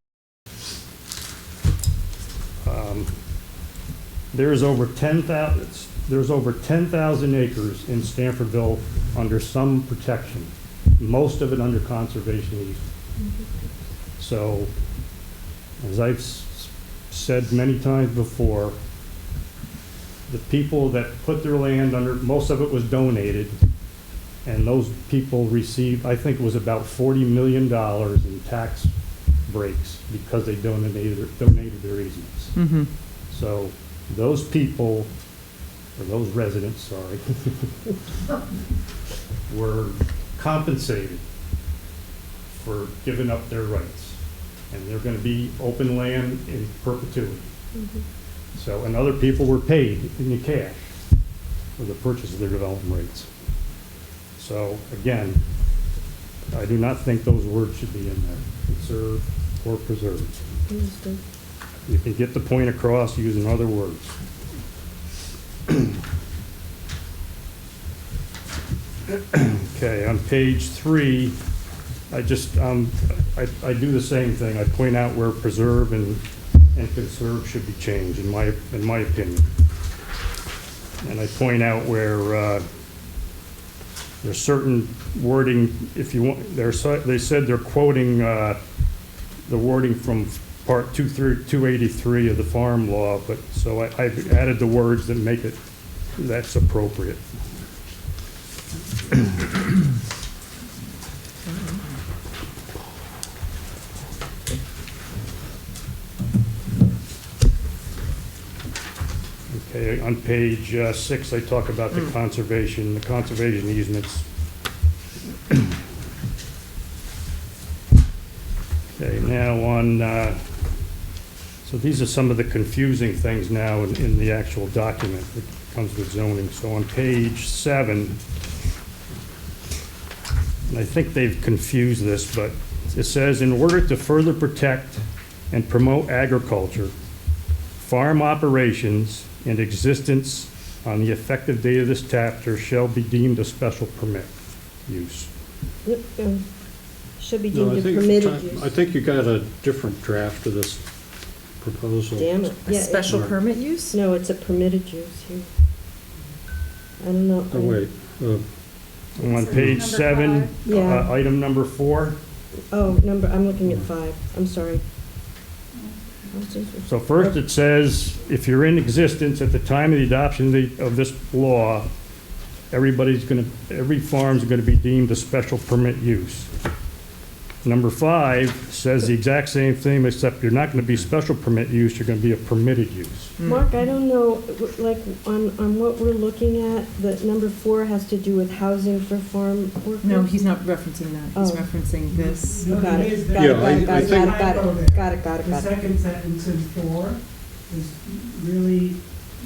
there's over 10,000 acres in Stanfordville under some protection, most of it under conservation easement. So, as I've said many times before, the people that put their land under, most of it was donated, and those people received, I think it was about $40 million in tax breaks because they donated their easements. Mm-hmm. So those people, or those residents, sorry, were compensated for giving up their rights. And they're going to be open land in perpetuity. Mm-hmm. So, and other people were paid in cash for the purchase of their development rights. So, again, I do not think those words should be in there, conserve or preserve. Understood. You can get the point across using other words. Okay, on page 3, I just, I do the same thing. I point out where preserve and conserve should be changed, in my opinion. And I point out where there's certain wording, if you want, they said they're quoting the wording from Part 283 of the Farm Law, but so I've added the words that make it, that's appropriate. Okay, on page 6, I talk about the conservation easements. Okay, now on, so these are some of the confusing things now in the actual document that comes with zoning. So on page 7, and I think they've confused this, but it says, in order to further protect and promote agriculture, farm operations and existence on the effective date of this chapter shall be deemed a special permit use. Yep, should be No, deemed a permitted use. I think you got a different draft of this proposal. Damn it. A Yeah, special permit use? No, it's a permitted use here. I don't know. Oh, wait. On page 7, Yeah. item number 4. Oh, I'm looking at 5. I'm sorry. So first it says, if you're in existence at the time of the adoption of this law, every farm's going to be deemed a special permit use. Number 5 says the exact same thing, except you're not going to be special permit use, you're going to be a permitted use. Mark, I don't know, like, on what we're looking at, the number 4 has to do with housing for farm workers? No, he's not referencing that. He's Oh. referencing this. Got it, Yeah, I think- got it. The second sentence in 4 is really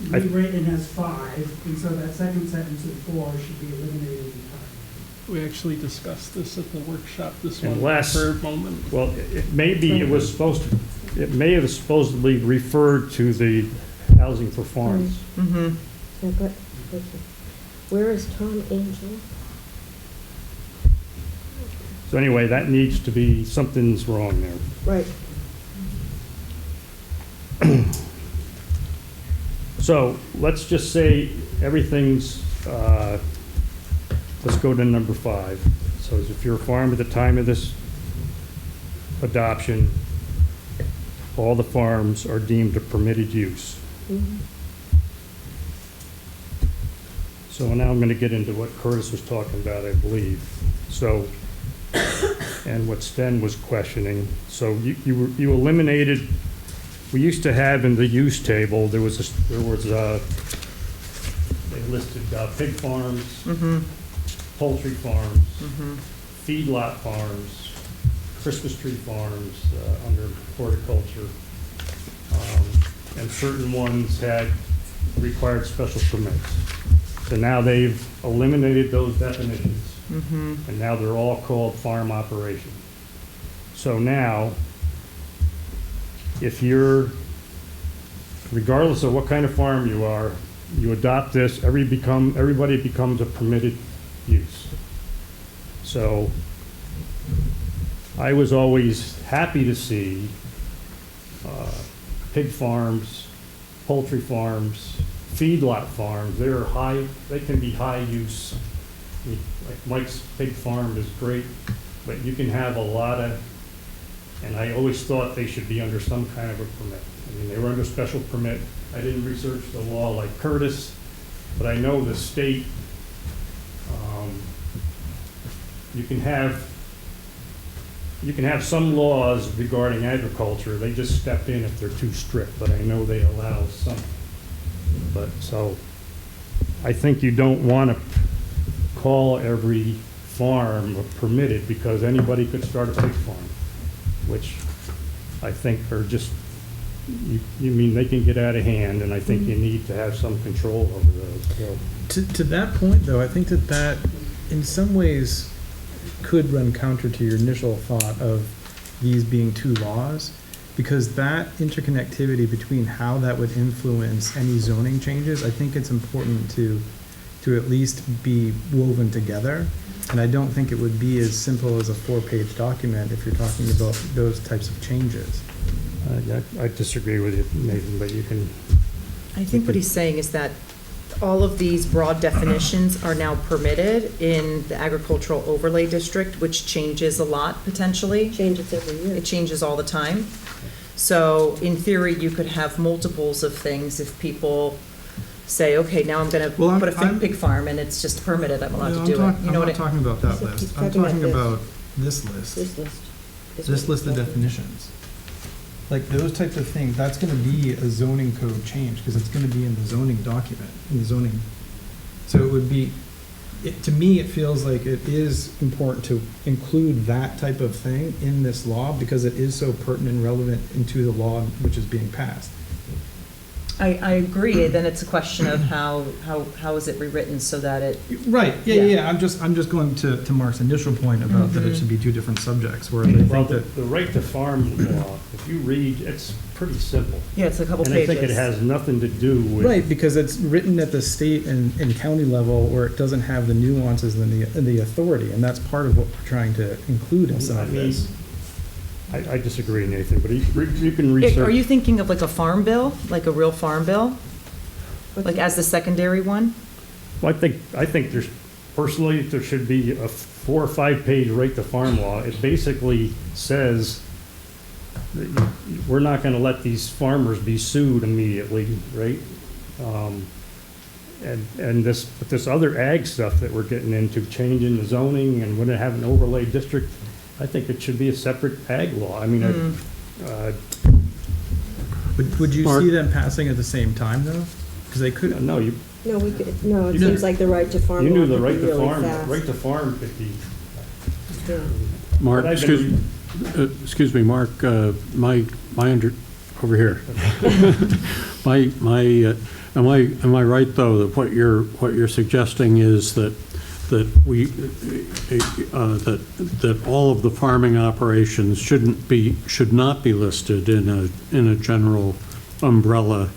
rewritten as 5, and so that second sentence in 4 should be eliminated entirely. We actually discussed this at the workshop, this one, Unless- for a moment. Well, it may be, it may have supposedly referred to the housing for farms. Mm-hmm. Yeah, but, where is Tom Angel? So anyway, that needs to be, something's wrong there. Right. So let's just say everything's, let's go to number 5. So if you're a farm at the time of this adoption, all the farms are deemed a permitted use. Mhm. So now I'm going to get into what Curtis was talking about, I believe. So, and what Sten was questioning. So you eliminated, we used to have in the use table, they listed pig farms, Mm-hmm. poultry farms, Mm-hmm. feedlot farms, Christmas tree farms under horticulture, and certain ones had required special permits. So now they've eliminated those definitions, Mm-hmm. and now they're all called farm operation. So now, if you're, regardless of what kind of farm you are, you adopt this, everybody becomes a permitted use. So I was always happy to see pig farms, poultry farms, feedlot farms. They can be high use. Like Mike's pig farm is great, but you can have a lot of, and I always thought they should be under some kind of a permit. I mean, they were under special permit. I didn't research the law like Curtis, but I know the state, you can have some laws regarding agriculture. They just step in if they're too strict, but I know they allow some. But so I think you don't want to call every farm permitted, because anybody could start a pig farm, which I think are just, you mean they can get out of hand, and I think you need to have some control over those. So. To that point, though, I think that in some ways could run counter to your initial thought of these being two laws, because that interconnectivity between how that would influence any zoning changes, I think it's important to at least be woven together. And I don't think it would be as simple as a 4-page document if you're talking about those types of changes. I disagree with you, Nathan, but you can. I think what he's saying is that all of these broad definitions are now permitted in the agricultural overlay district, which changes a lot potentially. Changes every year. It changes all the time. So in theory, you could have multiples of things if people say, okay, now I'm going to put a pig farm and it's just permitted, I'm allowed to do it. I'm not talking about that list. I'm talking about this list. This list of definitions. Like those types of things, that's going to be a zoning code change because it's going to be in the zoning document, in the zoning. So it would be, to me, it feels like it is important to include that type of thing in this law because it is so pertinent and relevant into the law which is being passed. I agree. Then it's a question of how is it rewritten so that it. Right. Yeah. I'm just going to Mark's initial point about that it should be two different subjects. Where they think that the right to farm law, if you read, it's pretty simple. Yeah, it's a couple and pages. I think it has nothing to do with. Right, because it's written at the state and county level where it doesn't have the nuances and the authority, and that's part of what we're trying to include in some of this. I disagree, Nathan, but you can research. Are you thinking of like a farm bill, like a real farm bill? Like as the secondary one? Well, I think personally, there should be a 4 or 5 page right to farm law. It basically says that we're not going to let these farmers be sued immediately, right? And this other ag stuff that we're getting into, changing the zoning and when they have an overlay district, I think it should be a separate ag law. I mean, would you see them passing at the same time though? Because they could. No, it seems like the right to farm. You knew the law right could be to really farm. fast. Right to farm could be. Yeah. Mark, excuse me, Mark. Over here. Am I right though that what you're suggesting is that all of the farming operations should not be listed in a general umbrella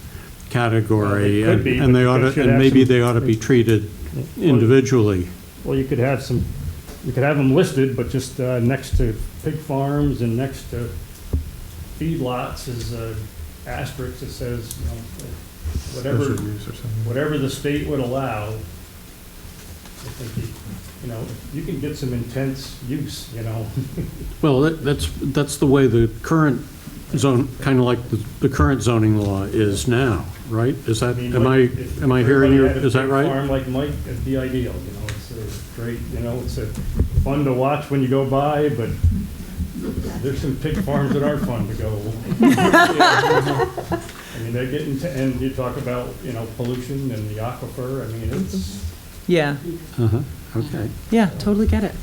category, Well, they could be, and but they ought they should to, and have maybe some- they ought to be treated individually. Well, you could have them listed, but just next to pig farms and next to feedlots is asterisk that says, whatever the state would allow. I think you can get some intense use, Well, that's the way the current zone, kind of like the current zoning law is now, right? Is that, am I hearing you, is that right? Farm like Mike, it'd be ideal, it's great, it's fun to watch when you go by, but there's some pig farms that aren't fun to go. I mean, they're getting to, and you talk about, pollution and the aquifer, I mean, it's. Yeah. Okay. Yeah, totally get it.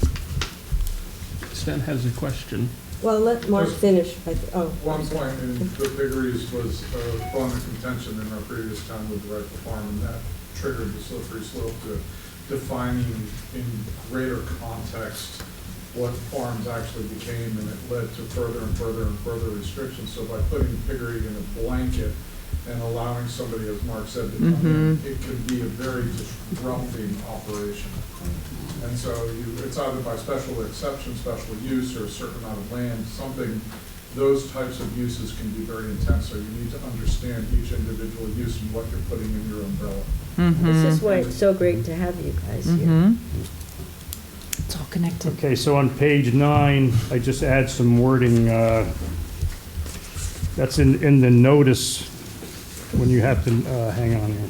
Stan has a question. Well, let Mark finish. One point in the piggeries was a bone of contention in our previous town with the right to farm, and that triggered the slippery slope to defining in greater context what farms actually became, and it led to further and further and further restrictions. So by putting piggery in a blanket, and allowing somebody, as Mark said, to come in, it could be a very disrupting operation. And so it's either by special exception, special use, or a certain amount of land, something, those types of uses can be very intense, so you need to understand each individual use and what you're putting in your umbrella. This is why it's so great to have you guys here. It's all connected. Okay, so on page 9, I just add some wording. That's in the notice when you have to, hang on here.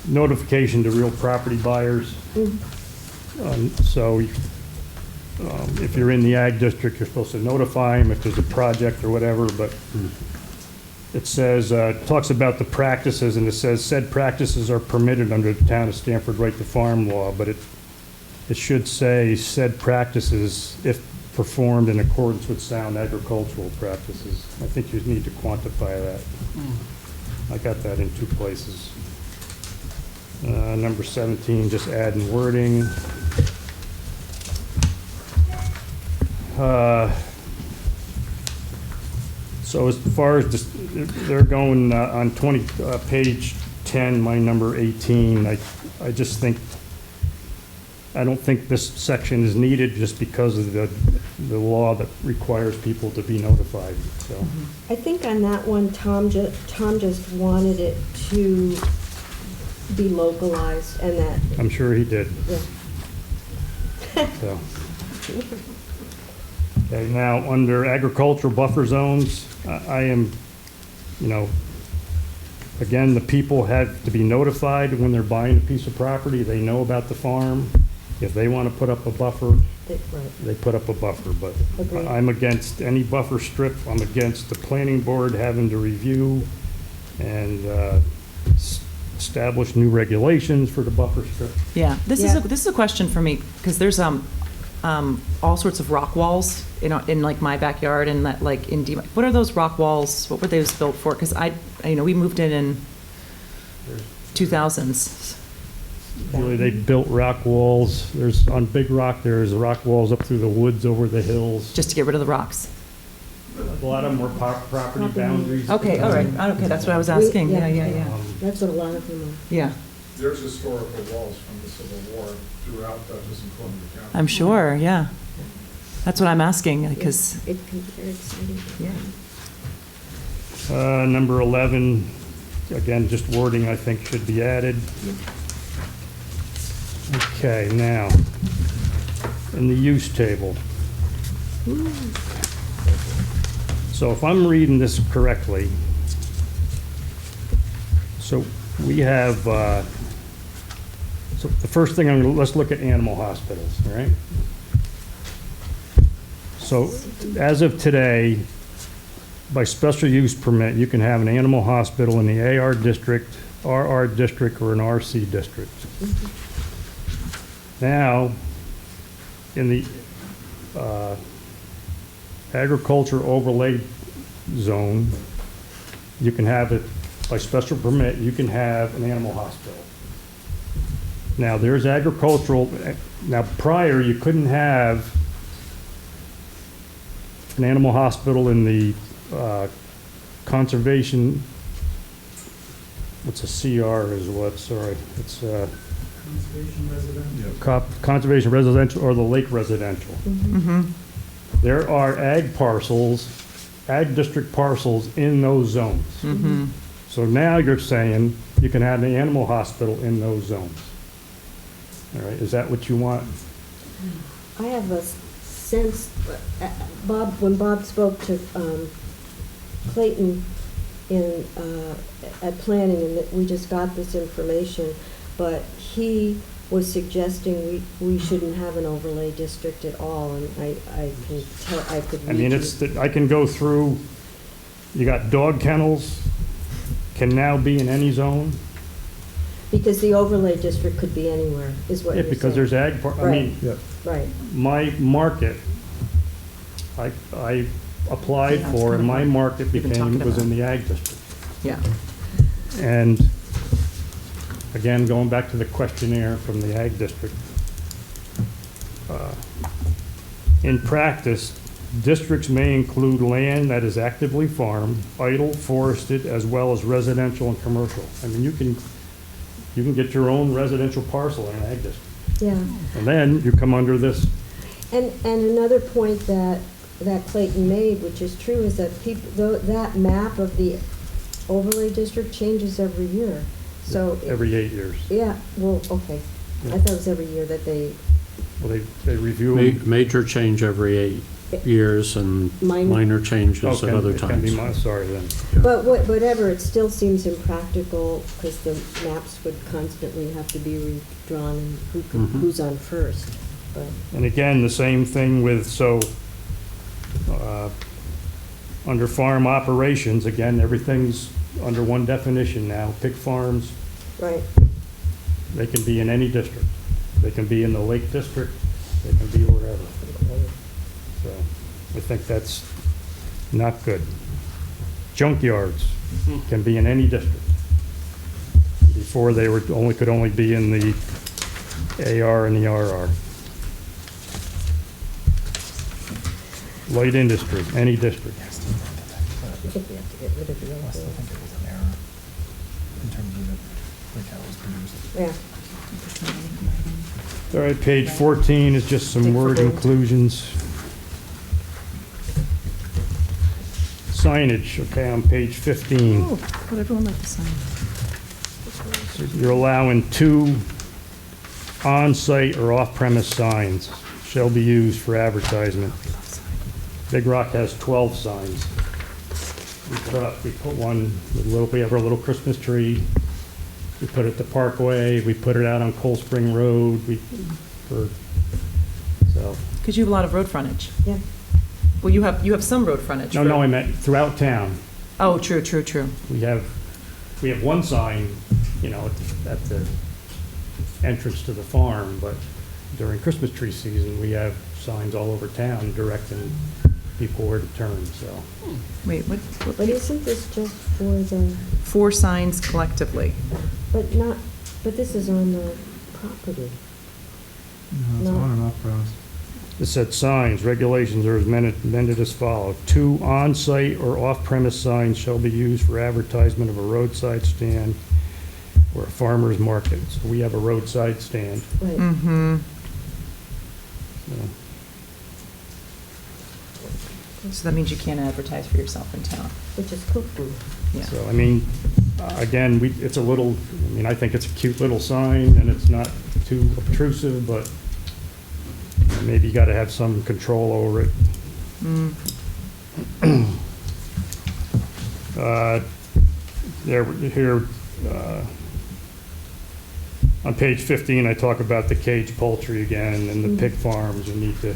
Notification to real property buyers. So if you're in the ag district, you're supposed to notify them if there's a project or whatever, but it says, talks about the practices, and it says said practices are permitted under the town of Stanford right to farm law, but it should say said practices if performed in accordance with sound agricultural practices. I think you need to quantify that. I got that in 2 places. Number 17, just adding wording. So as far as this, they're going on page 10, my number 18, I just think, I don't think this section is needed just because of the law that requires people to be notified, so. I think on that one, Tom just wanted it to be localized, and that. I'm sure he did. Yeah. So. Okay, now, under agricultural buffer zones, I am, again, the people have to be notified when they're buying a piece of property. They know about the farm. If they want to put up a buffer, they put up a buffer. But Agreed. I'm against any buffer strip. I'm against the planning board having to review and establish new regulations for the buffer strip. Yeah, this is a question for me, because there's all sorts of rock walls in like my backyard, and that like in what are those rock walls? What were those built for? Because we moved in 2000s. Really, they built rock walls. There's on Big Rock. There's rock walls up through the woods, over the hills. Just to get rid of the rocks. A lot of them were property boundaries. Okay, all right. Okay, that's what I was asking. Yeah. That's what a lot of them are. Yeah. There's historical walls from the Civil War throughout Dutchess and Columbia County. I'm sure, yeah. That's what I'm asking, because. It can be very exciting. Yeah. Number 11, again, just wording I think should be added. Okay, now, in the use table. So if I'm reading this correctly, so we have, so the first thing let's look at animal hospitals, all right? So as of today, by special use permit, you can have an animal hospital in the AR district, RR district, or an RC district. Now, in the agriculture overlay zone, you can have it, by special permit, you can have an animal hospital. Now, there's agricultural, now prior, you couldn't have an animal hospital in the conservation, what's a CR is what, sorry, it's Conservation residential. Conservation residential or the lake residential. There are ag district parcels in those zones. So now you're saying you can have an animal hospital in those zones. All right, is that what you want? I have a sense, when Bob spoke to Clayton at planning, and that we just got this information, but he was suggesting we shouldn't have an overlay district at all, and I can tell, I could read I mean, I can go through, you got dog kennels, can now be in any zone. Because the overlay district could be anywhere, is what Yeah, you're because saying. there's ag, I mean, Right. my market, I applied for, and my market was in the ag district. Yeah. And again, going back to the questionnaire from the ag district, in practice, Districts may include land that is actively farmed, idle, forested, as well as residential and commercial. I mean, you can get your own residential parcel in an ag district. Yeah. And then you come under this. And another point that Clayton made, which is true, is that that map of the overlay district changes every year. So Every 8 years. Yeah, well, okay. I thought it was every year that they. Well, they review. Major change every 8 years and minor changes at other It can be, times. sorry then. But whatever, it still seems impractical because the maps would constantly have to be redrawn and who's on first. But And again, the same thing with, under farm operations, again, everything's under one definition now. Pig farms, right. they can be in any district. They can be in the Lake District, they can be wherever. So I think that's not good. Junkyards can be in any district. Before they were could only be in the AR and the RR. Light industry, any district. I think we have to get rid of the old I still think it was an error in terms of like how it was produced. Yeah. All right, page 14 is just some word inclusions. Signage, okay, on page 15. Oh, would everyone like to sign? You're allowing 2 on-site or off-premise signs shall be used for advertisement. Big Rock has 12 signs. We put one, we have our little Christmas tree. We put it at the Parkway. We put it out on Cold Spring Road. Because you have a lot of road frontage. Yeah. Well, you have some road frontage. No, I meant throughout town. Oh, true. We have one sign, at the entrance to the farm, but during Christmas tree season, we have signs all over town directing people where to turn, so. Wait, what? But isn't this just for the? 4 signs collectively. But this is on the property. No, it's No. on and off rows. It said signs, regulations are amended as follows. 2 on-site or off-premise signs shall be used for advertisement of a roadside stand or a farmer's market. So we have a roadside stand. Right. Mm-hmm. So that means you can't advertise for yourself in town. Which is cuckoo. Yeah. So, I mean, again, it's a little, I think it's a cute little sign and it's not too obtrusive, but maybe you got to have some control over it. On page 15, I talk about the cage poultry again and the pig farms. We need to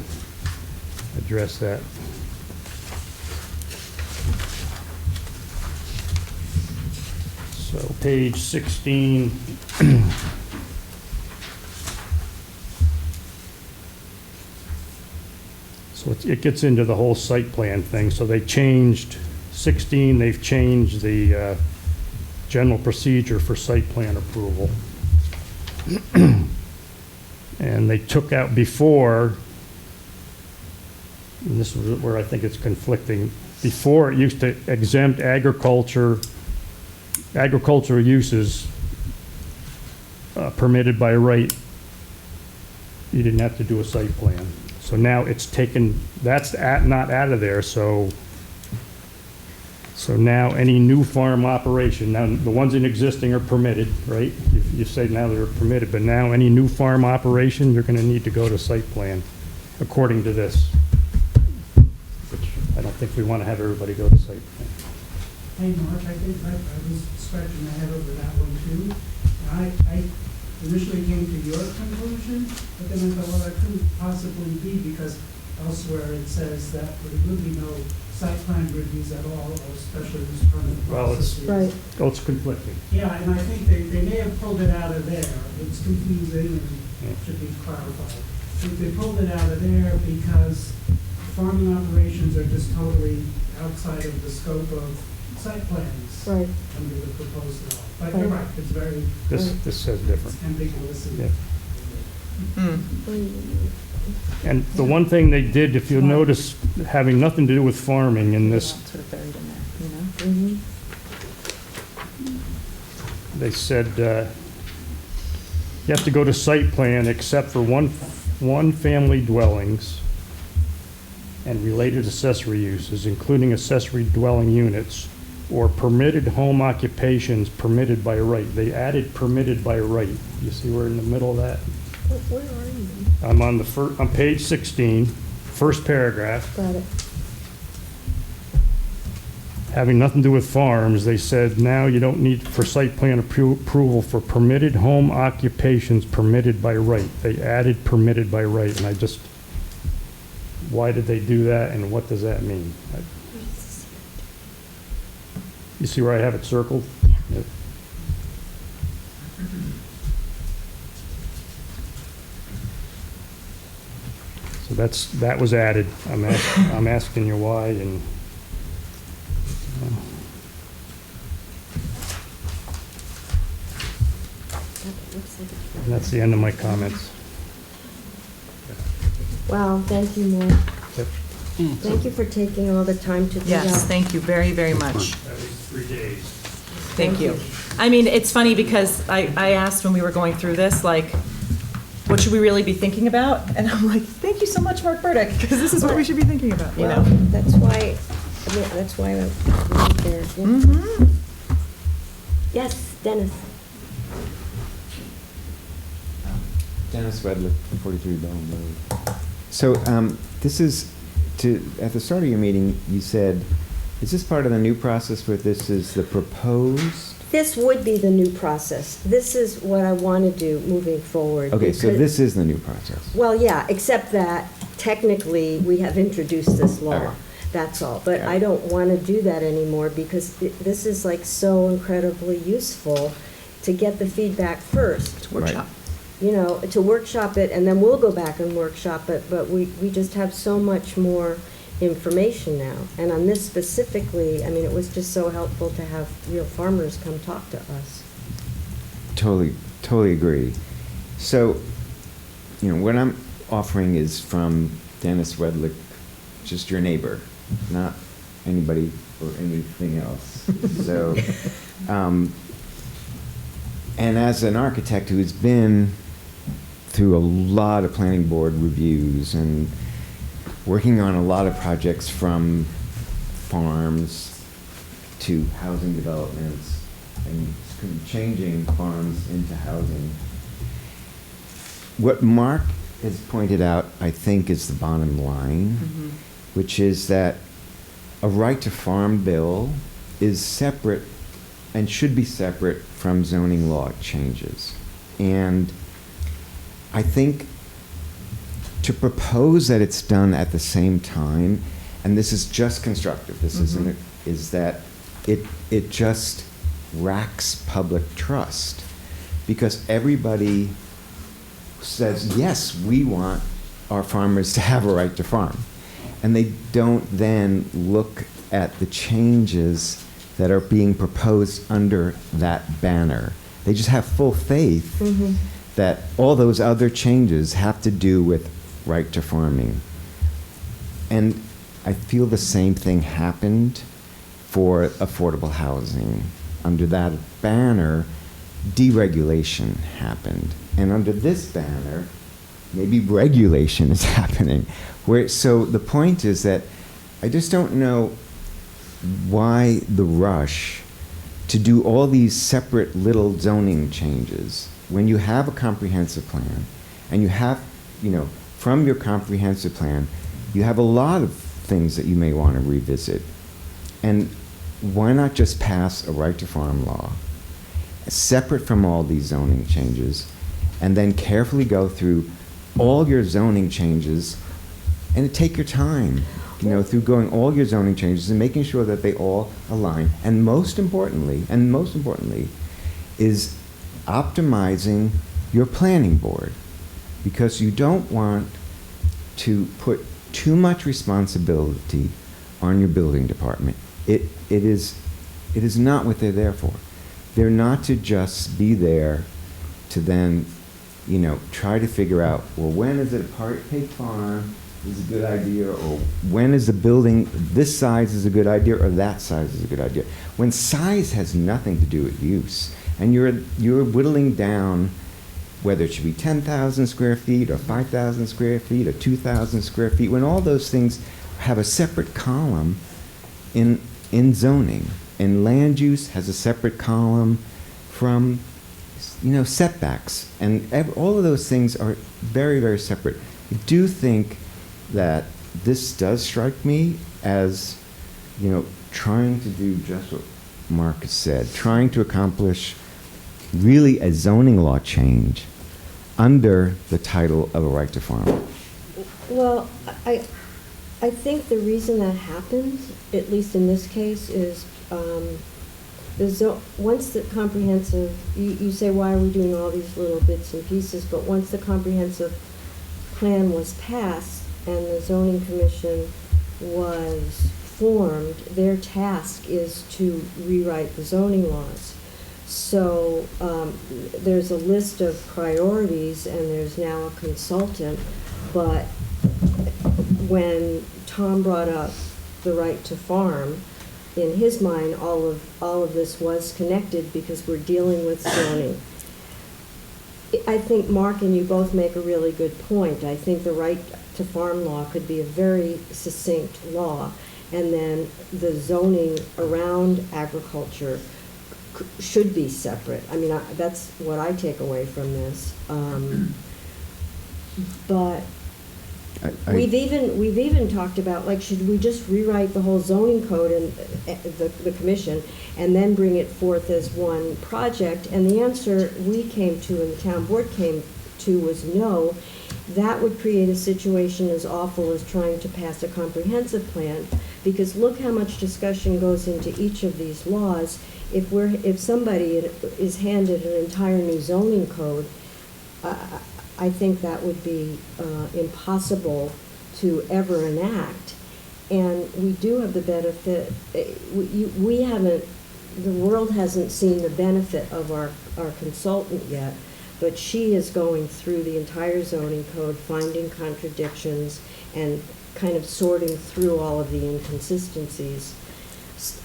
address that. So page 16. So it gets into the whole site plan thing. So they changed 16, they've changed the general procedure for site plan approval. And they took out before, and this is where I think it's conflicting, before it used to exempt agricultural uses permitted by right. You didn't have to do a site plan. So now it's taken, that's not out of there, so now any new farm operation, now the ones in existing are permitted, right? You say now they're permitted, but now any new farm operation, you're gonna need to go to site plan, according to this. Which I don't think we wanna have everybody go to site plan. Hey, Mark, I was scratching my head over that one too. I initially came to your conclusion, but then I thought, well, that couldn't possibly be because elsewhere it says that there would be no site plan reviews at all, or special use permit Well, processes. Right. Oh, it's conflicting. Yeah, and I think they may have pulled it out of there. It's confusing and should be clarified. They pulled it out of there because farming operations are just totally outside of the scope of site plans Right. under the proposed law. But you're right, it's very This says different. ambiguous. And Yeah. And the one thing they did, if you'll notice, having nothing to do with farming in this, Sort of buried in there, you know? they said you have to go to site plan except for one family dwellings and related accessory uses, including accessory dwelling units or permitted home occupations permitted by right. They added permitted by right. You see we're in the middle of that? Where are you? I'm on on page 16, first paragraph. Got it. Having nothing to do with farms, they said now you don't need for site plan approval for permitted home occupations permitted by right. They added permitted by right, and I just, why did they do that, and what does that mean? You see where I have it circled? Yeah. So that was added. I'm asking you why, and that's the end of my comments. Wow, thank you, Mark. Yep. Thank you for taking all the time to do that. Yes, thank you very, very much. That was 3 days. Thank you. I mean, it's funny because I asked when we were going through this, like, what should we really be thinking about? And I'm like, thank you so much, Mark Burdick, because this is what we should be thinking about, you Well, know? that's why I went there. Yeah. Mm-hmm. Yes, Dennis. Dennis Wedler, 43 Bellem Road. So this is, at the start of your meeting, you said, is this part of the new process where this is the proposed? This would be the new process. This is what I want to do moving forward. Okay, so because- this is the new process. Well, yeah, except that technically we have introduced this law. Okay. That's all. But Yeah. I don't want to do that anymore because this is like so incredibly useful to get the feedback first. It's workshop. You know, to workshop it, and then we'll go back and workshop it, but we just have so much more information now. And on this specifically, I mean, it was just so helpful to have real farmers come talk to us. Totally agree. So, you know, what I'm offering is from Dennis Wedlick, just your neighbor, not anybody or anything else. So, and as an architect who's been through a lot of planning board reviews and working on a lot of projects from farms to housing developments and changing farms into housing. What Mark has pointed out, I think, is the bottom line, which is that a right to farm bill is separate and should be separate from zoning law changes. And I think to propose that it's done at the same time, and this is just constructive, this isn't, is that it just racks public trust because everybody says, yes, we want our farmers to have a right to farm. And they don't then look at the changes that are being proposed under that banner. They just have full faith that all those other changes have to do with right to farming. And I feel the same thing happened for affordable housing. Under that banner, deregulation happened. And under this banner, maybe regulation is happening. So the point is that I just don't know why the rush to do all these separate little zoning changes when you have a comprehensive plan and you have, you know, from your comprehensive plan, you have a lot of things that you may want to revisit. And why not just pass a right to farm law separate from all these zoning changes and then carefully go through all your zoning changes and take your time, you know, through going all your zoning changes and making sure that they all align. And most importantly, is optimizing your planning board, because you don't want to put too much responsibility on your building department. It is not what they're there for. They're not to just be there to then try to figure out, well, when is it a pig farm is a good idea, or when is the building, this size is a good idea, or that size is a good idea. When size has nothing to do with use, and you're whittling down whether it should be 10,000 square feet, or 5,000 square feet, or 2,000 square feet, when all those things have a separate column in zoning, and land use has a separate column from setbacks, and all of those things are very, very separate. I do think that this does strike me as, trying to do just what Mark has said, trying to accomplish really a zoning law change under the title of a right to farm. Well, I think the reason that happens, at least in this case, is once the comprehensive, you say, why are we doing all these little bits and pieces, but once the comprehensive plan was passed and the zoning commission was formed, their task is to rewrite the zoning laws. So there's a list of priorities, and there's now a consultant, but when Tom brought up the right to farm, in his mind, all of this was connected because we're dealing with zoning. I think Mark and you both make a really good point. I think the right to farm law could be a very succinct law, and then the zoning around agriculture should be separate. I mean, that's what I take away from this. But we've even talked about, like, should we just rewrite the whole zoning code and the commission and then bring it forth as one project? And the answer we came to and the town board came to was no. That would create a situation as awful as trying to pass a comprehensive plan, because look how much discussion goes into each of these laws. If somebody is handed an entire new zoning code, I think that would be impossible to ever enact. And we do have the benefit, we haven't, the world hasn't seen the benefit of our consultant yet, but she is going through the entire zoning code, finding contradictions and kind of sorting through all of the inconsistencies.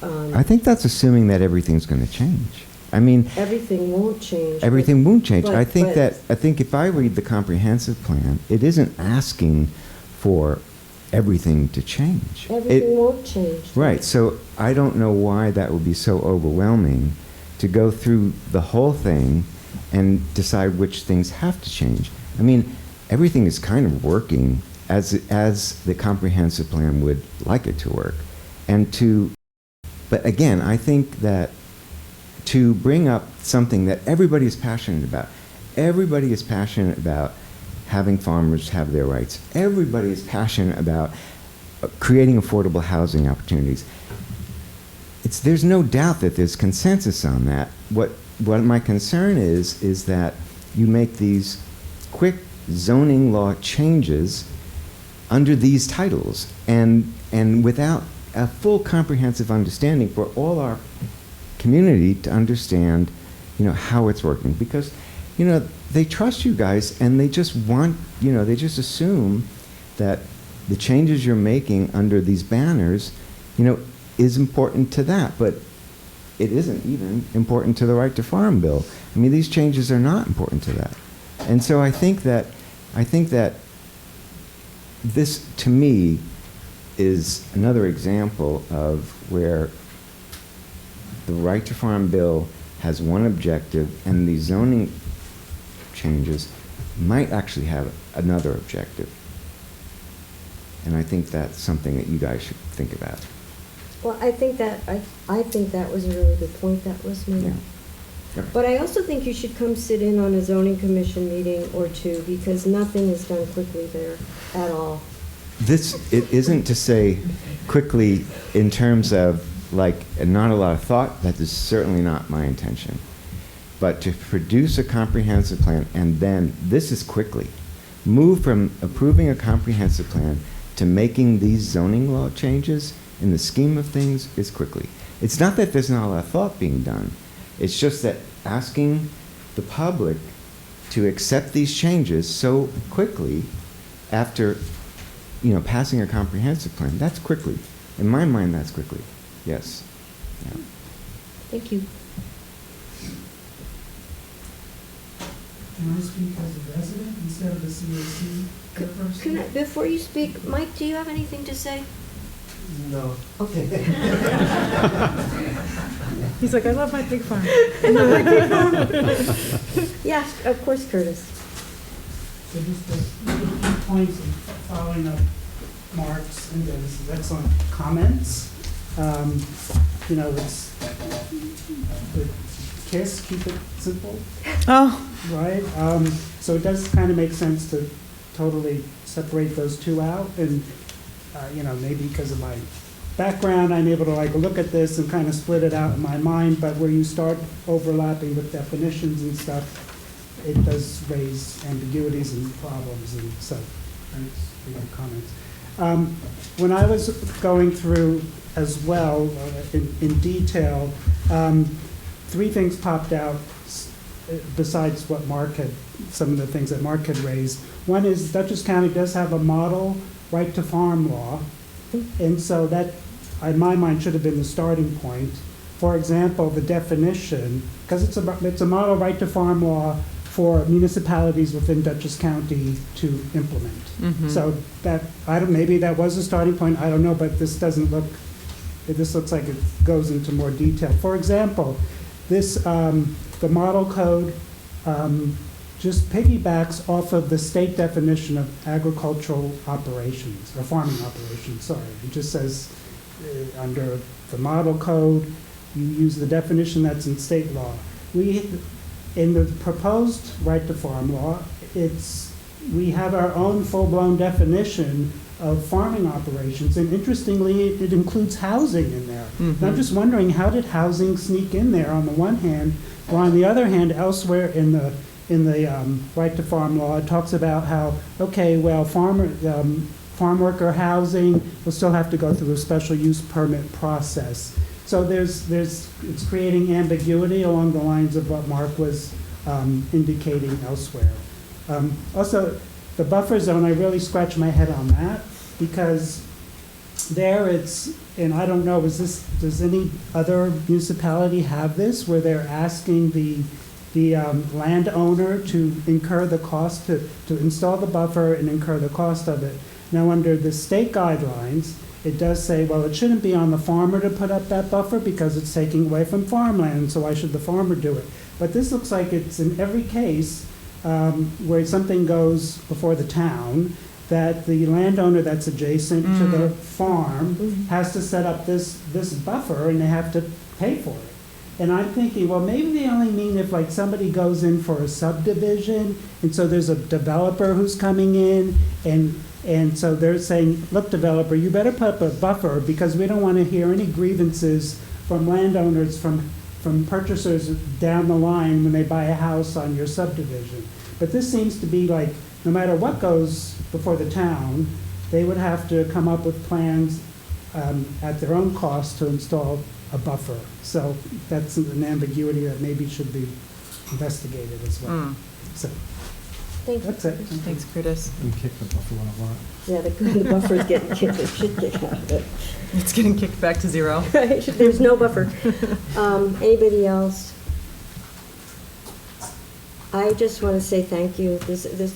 I think that's assuming that everything's going to change. I mean, everything won't change. Everything won't change. I think if I read the comprehensive plan, it isn't asking for everything to change. Everything won't change. Right. So I don't know why that would be so overwhelming to go through the whole thing and decide which things have to change. I mean, everything is kind of working as the comprehensive plan would like it to work. But again, I think that to bring up something that everybody is passionate about. Everybody is passionate about having farmers have their rights. Everybody is passionate about creating affordable housing opportunities. There's no doubt that there's consensus on that. What my concern is that you make these quick zoning law changes under these titles and without a full comprehensive understanding for all our community to understand, how it's working, because, they trust you guys and they just want, they just assume that the changes you're making under these banners, is important to that, but it isn't even important to the right to farm bill. I mean, these changes are not important to that. And so I think that this, to me, is another example of where the right to farm bill has one objective and the zoning changes might actually have another objective. And I think that's something that you guys should think about. Well, I think that was a really good point that was made. Yeah. Yep. But I also think you should come sit in on a zoning commission meeting or two, because nothing is done quickly there at all. It isn't to say quickly in terms of not a lot of thought. That is certainly not my intention. But to produce a comprehensive plan, and then, this is quickly, move from approving a comprehensive plan to making these zoning law changes in the scheme of things is quickly. It's not that there's not a lot of thought being done. It's just that asking the public to accept these changes so quickly after, passing a comprehensive plan. That's quickly. In my mind, that's quickly. Yes. Yeah. Thank you. Can I speak as a resident instead of the CAC person? Before you speak, Mike, do you have anything to say? No. Okay. He's like, I love my pig farm. Yes, of course, Curtis. So just a few points of following up Mark's and Dennis's excellent comments. It's the KISS, keep it simple, Oh, right? So it does kind of make sense to totally separate those two out. And, maybe because of my background, I'm able to look at this and kind of split it out in my mind. But where you start overlapping with definitions and stuff, it does raise ambiguities and problems. And so, thanks for your comments. When I was going through as well, in detail, three things popped out besides what some of the things that Mark had raised. One is Dutchess County does have a model right to farm law, and so that, in my mind, should have been the starting point. For example, the definition, because it's a model right to farm law for municipalities within Dutchess County to implement. So maybe that was a starting point, I don't know, but this looks like it goes into more detail. For example, the model code just piggybacks off of the state definition of agricultural operations, or farming operations, sorry. It just says under the model code, you use the definition that's in state law. In the proposed right to farm law, we have our own full-blown definition of farming operations, and interestingly, it includes housing in there. And I'm just wondering, how did housing sneak in there on the one hand, while on the other hand, elsewhere in the right to farm law, it talks about how, farm worker housing will still have to go through a special use permit process. So it's creating ambiguity along the lines of what Mark was indicating elsewhere. Also, the buffer zone, I really scratch my head on that, because there and I don't know, does any other municipality have this, where they're asking the landowner to incur the cost to install the buffer and incur the cost of it? Now, under the state guidelines, it does say, well, it shouldn't be on the farmer to put up that buffer because it's taking away from farmland, so why should the farmer do it? But this looks like it's in every case where something goes before the town, that the landowner that's adjacent to the farm has to set up this buffer, and they have to pay for it. And I'm thinking, well, maybe they only mean if somebody goes in for a subdivision, and so there's a developer who's coming in, and so they're saying, look, developer, you better put up a buffer because we don't want to hear any grievances from landowners, from purchasers down the line when they buy a house on your subdivision. But this seems to be no matter what goes before the town, they would have to come up with plans at their own cost to install a buffer. So that's an ambiguity that maybe should be investigated as well. So that's it. Thanks, Curtis. We kick the buffer one a lot. Yeah, the buffer's getting kicked, the shit kicked out of it. It's getting kicked back to zero. Right, there's no buffer. Anybody else? I just want to say thank you.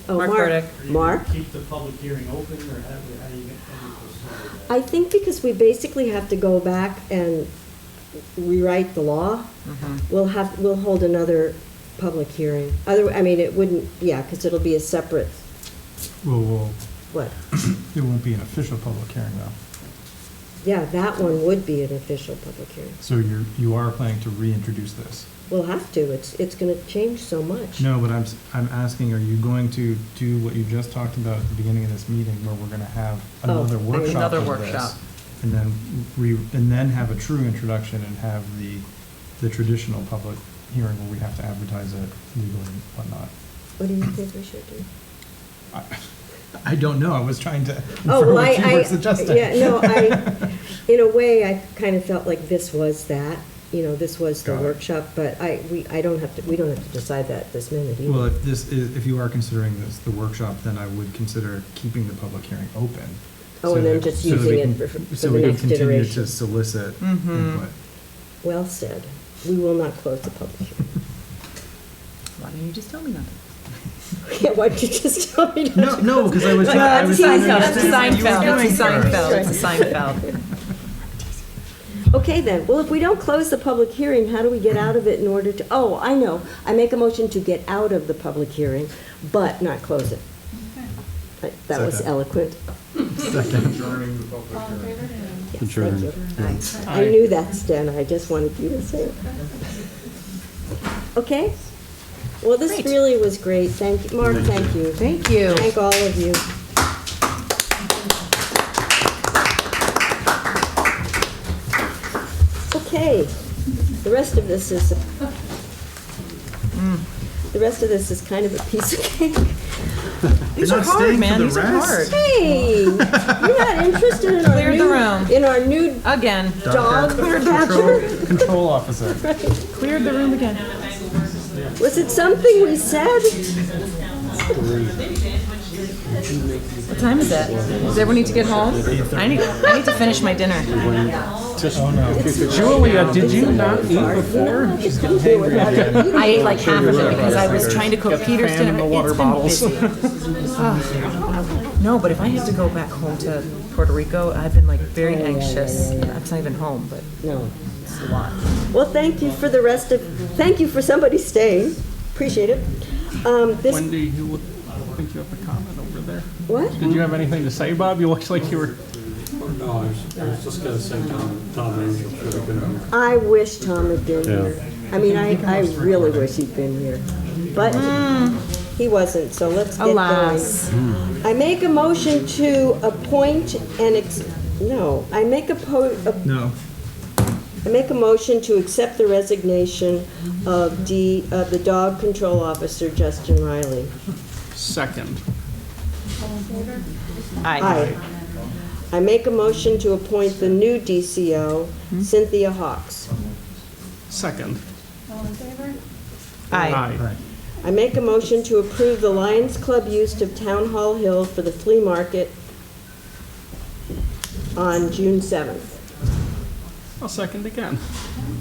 Mark Burdick. Mark? Keep the public hearing open, or how do you proceed? I think because we basically have to go back and rewrite the law, we'll hold another public hearing. It wouldn't, because it'll be a separate. Well, What? it won't be an official public hearing, though. Yeah, that one would be an official public hearing. So you are planning to reintroduce this? We'll have to. It's going to change so much. No, but I'm asking, are you going to do what you just talked about at the beginning of this meeting, where we're going to have another workshop Another of workshop. this, and then have a true introduction and have the traditional public hearing where we have to advertise it legally and whatnot? What do you think we should do? I don't know. I was trying to Oh, well, what you were suggesting. in a way, I kind of felt like this was that. this was the Got it. workshop, but we don't have to decide that this minute either. Well, if you are considering this, the workshop, then I would consider keeping the public hearing open. Oh, and then just using it for So the we can next continue iteration. to solicit Mhm. input. Well said. We will not close the public hearing. Why don't you just tell me nothing? Yeah, why don't you just tell me not to No, close because it? I was. Like, I was trying to That's a understand what you were Seinfeld, doing it's a Seinfeld, first. it's a Seinfeld. Okay, then. Well, if we don't close the public hearing, how do we get out of it in order to, oh, I know. I make a motion to get out of the public hearing, but not close it. That was Second. eloquent. Adjourning the public All in hearing. favor? Yes, thank you. I knew that, Stan. I just wanted you to say it. Okay? Well, this Great. really was great. Thank you. Mark, thank you. Thank you. Thank all of you. Okay, the rest of this is, the rest of this is kind of a piece of cake. These You're are not hard, staying man, for the these are hard. rest? Hey, you're not interested in our Cleared the new, room. in our new Again, dog catcher? Control officer. cleared the room again. Was it something we said? What time is it? Does everyone need to get home? I need to finish my dinner. Oh, no. Julia, did you not eat before? I ate like half of it because I was trying to cook Peter's Fan in dinner. the water It's been bottles. busy. Oh. No, but if I have to go back home to Puerto Rico, I've been like very anxious. I'm not even home, but No. it's a lot. Well, thank you for the rest of, thank you for somebody staying. Appreciate it. This, Wendy, you think you have a comment over there? what? Did you have anything to say, Bob? You looked like you were. No, I was just gonna say Tom Angel should have been here. I wish Tom had been here. I mean, I really wish he'd been here. But he wasn't, so let's get going. Alas. I make a motion to appoint and, I make No. I make a motion to accept the resignation of the dog control officer, Justin Riley. Second. All in favor? Aye. I make a motion to appoint the new DCO, Cynthia Hawks. Second. All in favor? Aye. I make a motion to approve the Lions Club use of Town Hall Hill for the flea market on June 7th. I'll second again.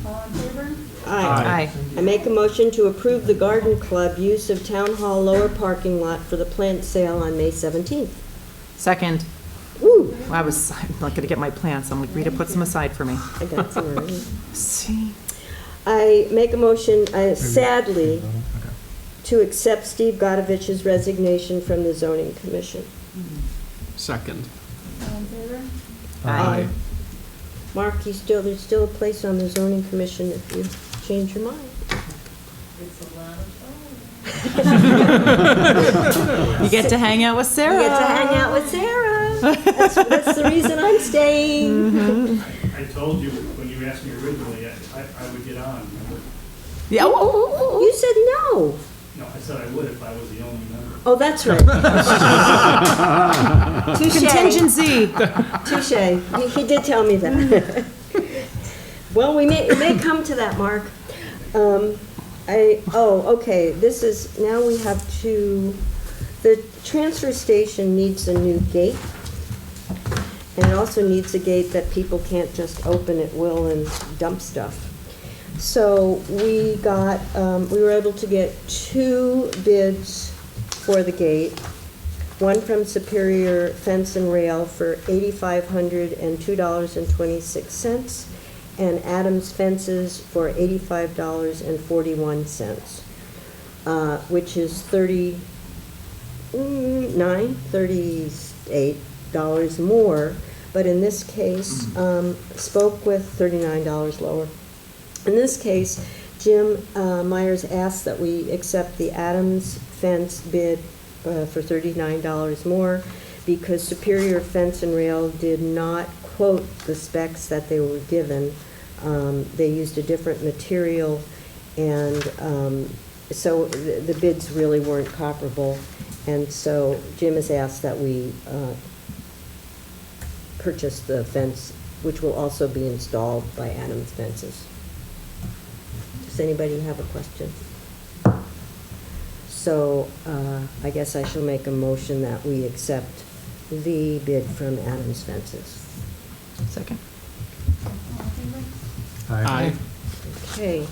All in favor? Aye. I make a motion to approve the Garden Club use of Town Hall lower parking lot for the plant sale on May 17th. Second. Woo! I'm not gonna get my plants. I'm like, Rita, put some aside for me. I got some already. See? I make a motion, sadly, to accept Steve Godovich's resignation from the zoning commission. Second. All in favor? Aye. Mark, there's still a place on the zoning commission if you change your mind. You get to hang out with Sarah. You get to hang out with Sarah. That's the reason I'm staying. I told you when you asked me originally, I would get on, remember? Yeah. Oh, You said no. No, I said I would if I was the only member. Oh, that's right. Touche. Contingency. Touche. He did tell me that. Well, it may come to that, Mark. Okay, now we have the transfer station needs a new gate. And it also needs a gate that people can't just open at will and dump stuff. So we were able to get 2 bids for the gate. One from Superior Fence and Rail for $8,502 and $2.26, and Adams Fences for $85.41, which is $38 more. But in this case, spoke with $39 lower. In this case, Jim Myers asked that we accept the Adams Fence bid for $39 more because Superior Fence and Rail did not quote the specs that they were given. They used a different material, and so the bids really weren't comparable. And so Jim has asked that we purchase the fence, which will also be installed by Adams Fences. Does anybody have a question? So I guess I shall make a motion that we accept the bid from Adams Fences. Second. Aye. Okay,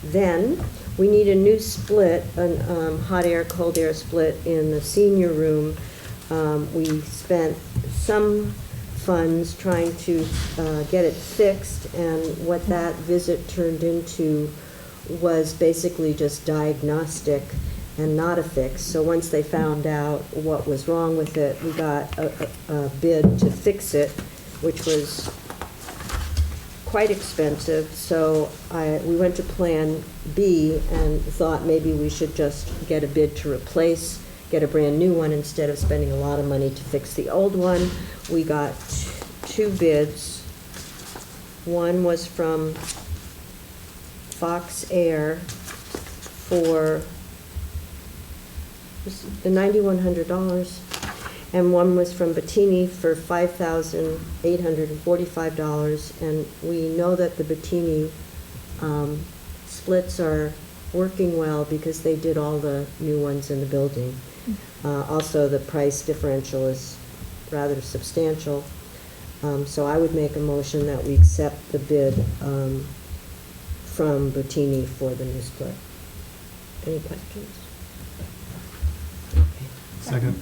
then we need a new split, a hot air, cold air split in the senior room. We spent some funds trying to get it fixed, and what that visit turned into was basically just diagnostic and not a fix. So once they found out what was wrong with it, we got a bid to fix it, which was quite expensive. So we went to Plan B and thought maybe we should just get a bid to replace, get a brand new one instead of spending a lot of money to fix the old one. We got two bids. One was from Fox Air for the $9,100, and one was from Bettini for $5,845. And we know that the Bettini splits are working well because they did all the new ones in the building. Also, the price differential is rather substantial. So I would make a motion that we accept the bid from Bettini for the new split. Any questions? Okay. Second.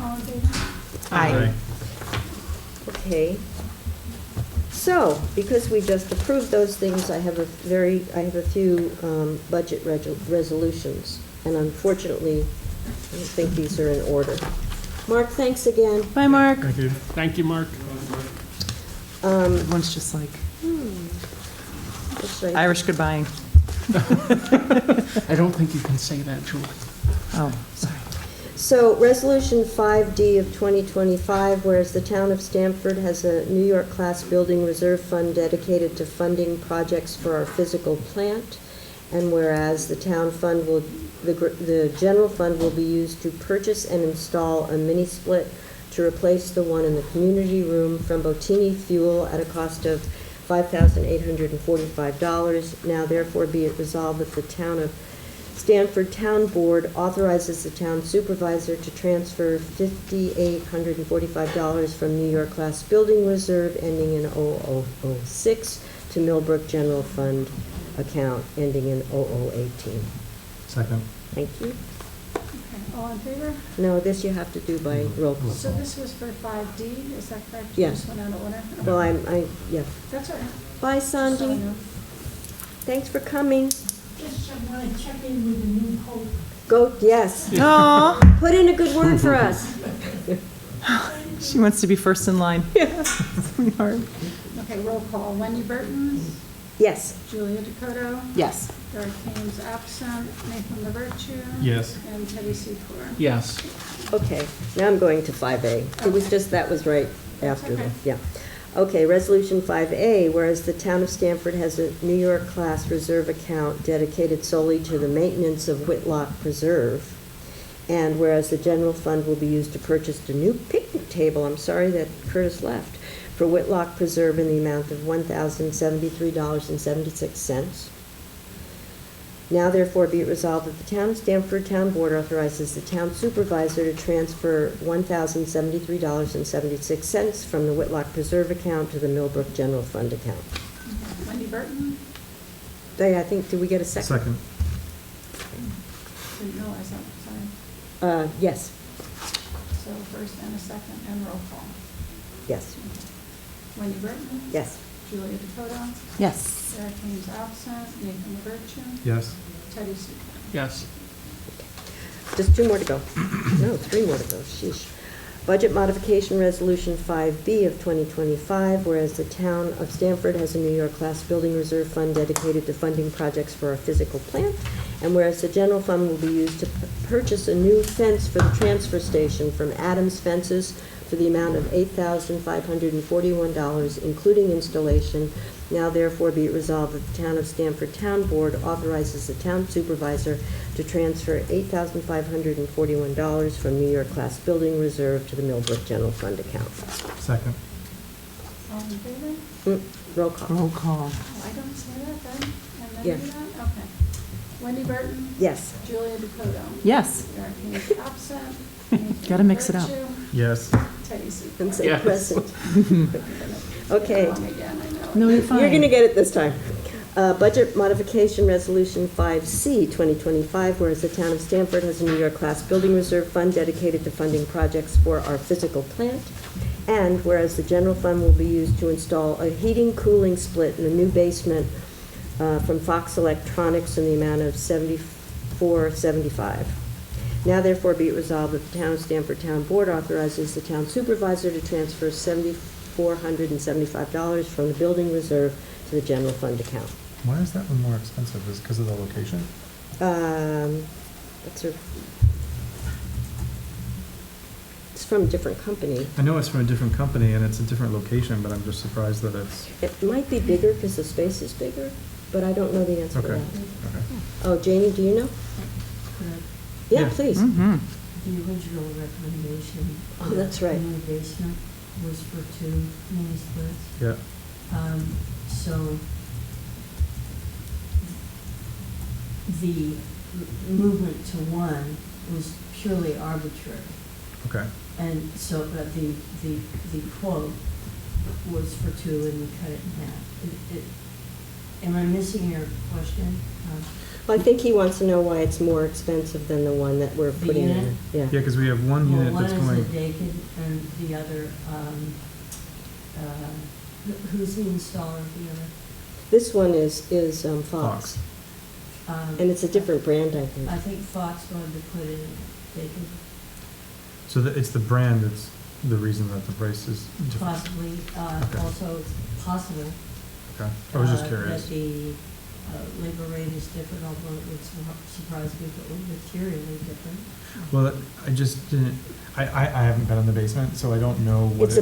All in favor? Aye. Okay. So, because we just approved those things, I have a few budget resolutions, and unfortunately, I don't think these are in order. Mark, thanks again. Bye, Mark. Thank you. Thank you, Mark. One's just like Looks like- Irish goodbye. I don't think you can say that, Julie. Oh, sorry. So, Resolution 5D of 2025, whereas the town of Stanford has a New York class building reserve fund dedicated to funding projects for our physical plant, and whereas the town fund will, the general fund will be used to purchase and install a mini split to replace the one in the community room from Bettini Fuel at a cost of $5,845. Now therefore be it resolved that the town of Stanford Town Board authorizes the town supervisor to transfer $5,845 from New York class building reserve ending in 0006 to Millbrook General Fund account ending in 0018. Second. Thank you. Okay, all in favor? No, this you have to do by roll call. So this was for 5D, is that correct? Yeah. Just went out of order? Well, yeah. That's all right. Bye, So I Sandy. know. Thanks for coming. Just want to check in with the new pope. Go, yes. Aw, Put in a good word for us. she wants to be first in line. Yeah. Sweetheart. Okay, roll call. Wendy Burton, Yes. Julia Dakota, Yes. Derek Ames absent, Nathan LaVertue. Yes. And Teddy Secor. Yes. Okay, now I'm going to 5A. It was just, that was right after the, Okay. yeah. Okay, Resolution 5A, whereas the town of Stanford has a New York class reserve account dedicated solely to the maintenance of Whitlock Preserve, and whereas the general fund will be used to purchase a new picnic table, I'm sorry that Curtis left, for Whitlock Preserve in the amount of $1,073.76. Now therefore be it resolved that the town of Stanford Town Board authorizes the town supervisor to transfer $1,073.76 from the Whitlock Preserve account to the Millbrook General Fund account. Okay, Wendy Burton, I think, did we get a second? Second. didn't realize that, sorry. Yes, So first and a second, and roll call. yes, Wendy Burton, yes. Julia Dakota, Yes. Derek Ames absent, Nathan LaVertue, Yes. Teddy Secor. Yes. Just two more to go. No, three more to go, sheesh. Budget Modification Resolution 5B of 2025, whereas the town of Stanford has a New York class building reserve fund dedicated to funding projects for our physical plant, and whereas the general fund will be used to purchase a new fence for the transfer station from Adams Fences for the amount of $8,541, including installation. Now therefore be it resolved that the town of Stanford Town Board authorizes the town supervisor to transfer $8,541 from New York class building reserve to the Millbrook General Fund account. Second. All in favor? Roll call. Roll call. Oh, I don't say that then. And I Yeah. do that? Okay. Wendy Burton? Yes. Julia Dakota? Yes. Eric Haynes absent. Gotta mix it up. Virtue, Yes. Teddy Seaforth. And say Yes. present. Okay. Wrong again, I know. No, you're fine. You're going to get it this time. Budget Modification Resolution 5C, 2025, whereas the town of Stanford has a New York Class Building Reserve Fund dedicated to funding projects for our physical plant, and whereas the general fund will be used to install a heating cooling split in the new basement from Fox Electronics in the amount of $74.75. Now therefore be it resolved that the town of Stanford Town Board authorizes the town supervisor to transfer $7,475 from the building reserve to the general fund account. Why is that one more expensive? Is it because of the location? It's from a different company. I know it's from a different company and it's a different location, but I'm just surprised that it's. It might be bigger because the space is bigger, but I don't know the answer to Okay. that. Okay. Oh, Janie, do you know? Yeah, Yeah. please. Mm-hmm. The original recommendation. Oh, that's right. In the basement was for 2 mini splits. Yeah. So the movement to 1 was purely arbitrary. Okay. And so the quote was for 2 and we cut it in half. Am I missing your question? Well, I think he wants to know why it's more expensive than the one that we're The putting unit? in. Yeah. Yeah, because we have one unit that's Well, going. one is the Dakin and the other, who's the installer of the other? This one is Fox, and it's a different brand, I think. I think Fox wanted to put it in Dakin. So it's the brand that's the reason that the price is different. Possibly, Okay. also it's possible. Okay. I was just curious. That the labor rate is different, although it would surprise me if it were materially different. Well, I just didn't. I haven't been in the basement, so I don't know what. It's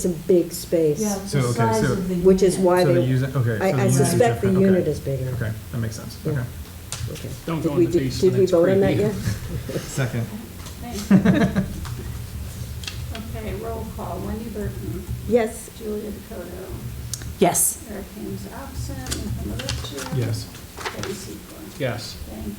a big space. Yeah, So, the okay, size so- of the Which is unit. why So they. the unit- okay, so the I unit is suspect the different, okay. unit is bigger. Okay, that makes sense. Yeah. Okay. Okay. Don't Did go we in the do- basement, Did we it's vote on that creepy. yet? Second. Okay, roll call. Wendy Burton. Yes. Julia Dakota. Yes. Eric Haynes absent. Nathan Litchi. Yes. Teddy Seaforth. Yes. Thank you.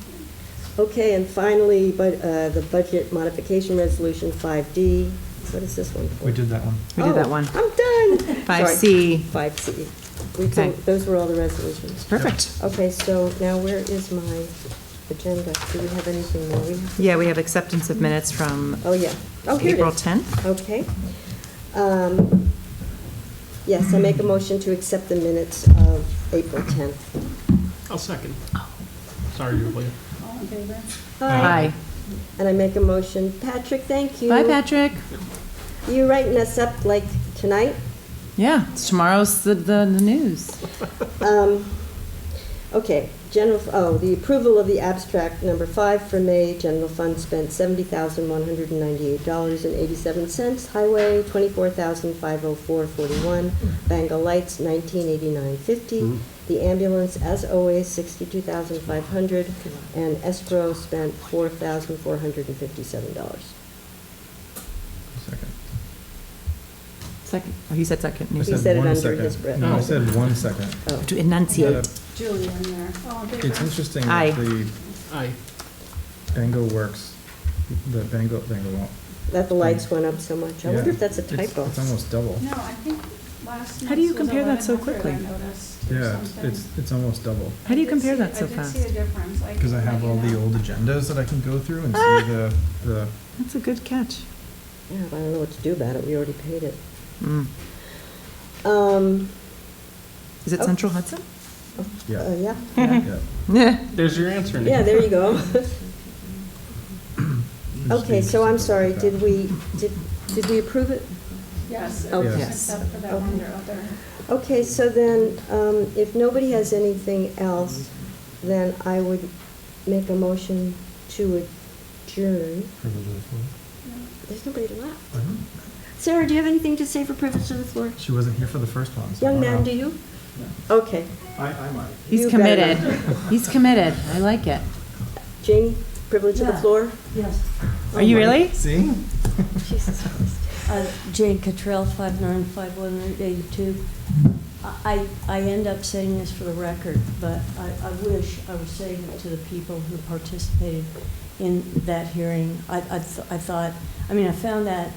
Okay, and finally, the Budget Modification Resolution 5D. What is this one for? We did that one. We did that one. I'm done. 5C. 5C. Okay. Those were all the resolutions. Perfect. Okay, so now where is my agenda? Do we have anything more? Yeah, we have acceptance of minutes from Oh, yeah. Oh, here it April is. 10th. Okay. Yes, I make a motion to accept the minutes of April 10th. I'll second. Sorry, Julia. All in favor? Aye. And I make a motion, Patrick, thank you. Bye, Patrick. You writing us up like tonight? Yeah, tomorrow's the news. Okay, the approval of the abstract number 5 for May. General fund spent $70,198.87. Highway, $24,504.41. Bengal lights, $1989.50. The ambulance, as always, $62,500. And escrow spent $4,457. Second. Second. Oh, he said second. I He said it one under second. his breath. No, I said 1 second. Oh. To enunciate. Julia in there. All in favor? It's interesting Aye. that the Aye. Bango works. The Bango won't. That the lights went up so much. I Yeah. wonder if that's a It's- typo. It's almost double. No, I think last How do you month's was compare that so 1100, quickly? I noticed, or Yeah, something. it's almost double. How do you I did compare see- that so fast? I did see a difference. Because I have all the old agendas that I can go through and see the. That's a good catch. Yeah, but I don't know what to do about it. We already paid it. Mm. Is it Oh. Central Hudson? Yeah. Yeah. Yeah. Yeah. There's your answer, Nick. Yeah, there you go. Okay, so I'm sorry, did we approve it? Yes, Oh, Yes. except for that one or other. Okay, so then, if nobody has anything else, then I would make a motion to adjourn. Privilege of the floor. There's nobody left. I don't- Sarah, do you have anything to say for privilege to the floor? She wasn't here for the first one. so I Young don't man, know. do you? Okay. I might. He's You committed. better. He's committed. I like it. Janie, privilege of the Yeah. floor? Yes. Are you really? See? Jesus Christ. Jane Cottrell, 595182. I end up saying this for the record, but I wish I was saying it to the people who participated in that hearing. I thought, I mean, I found that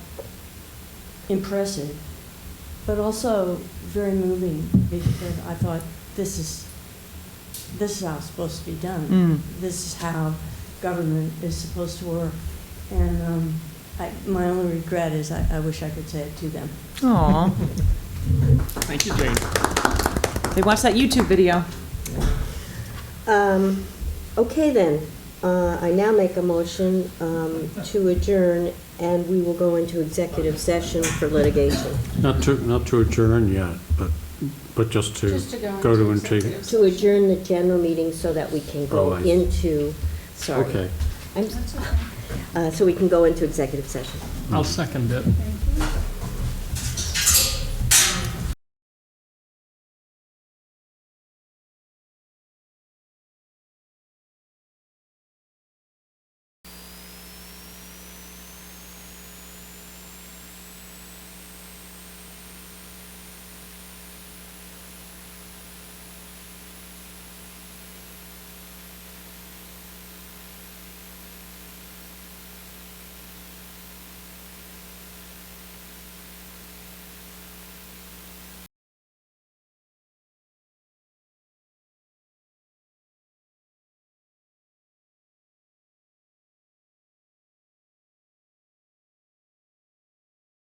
impressive, but also very moving, because I thought this is how it's supposed to be done. This is how government is supposed to work. And my only regret is I wish I could say it to them. Aw. Thank you, Jane. They watched that YouTube video. Okay then, I now make a motion to adjourn, and we will go into executive session for litigation. Not to adjourn yet, but just to go to executive. To adjourn the general meeting so that we can go into, sorry. Okay. So we can go into executive session. I'll second it.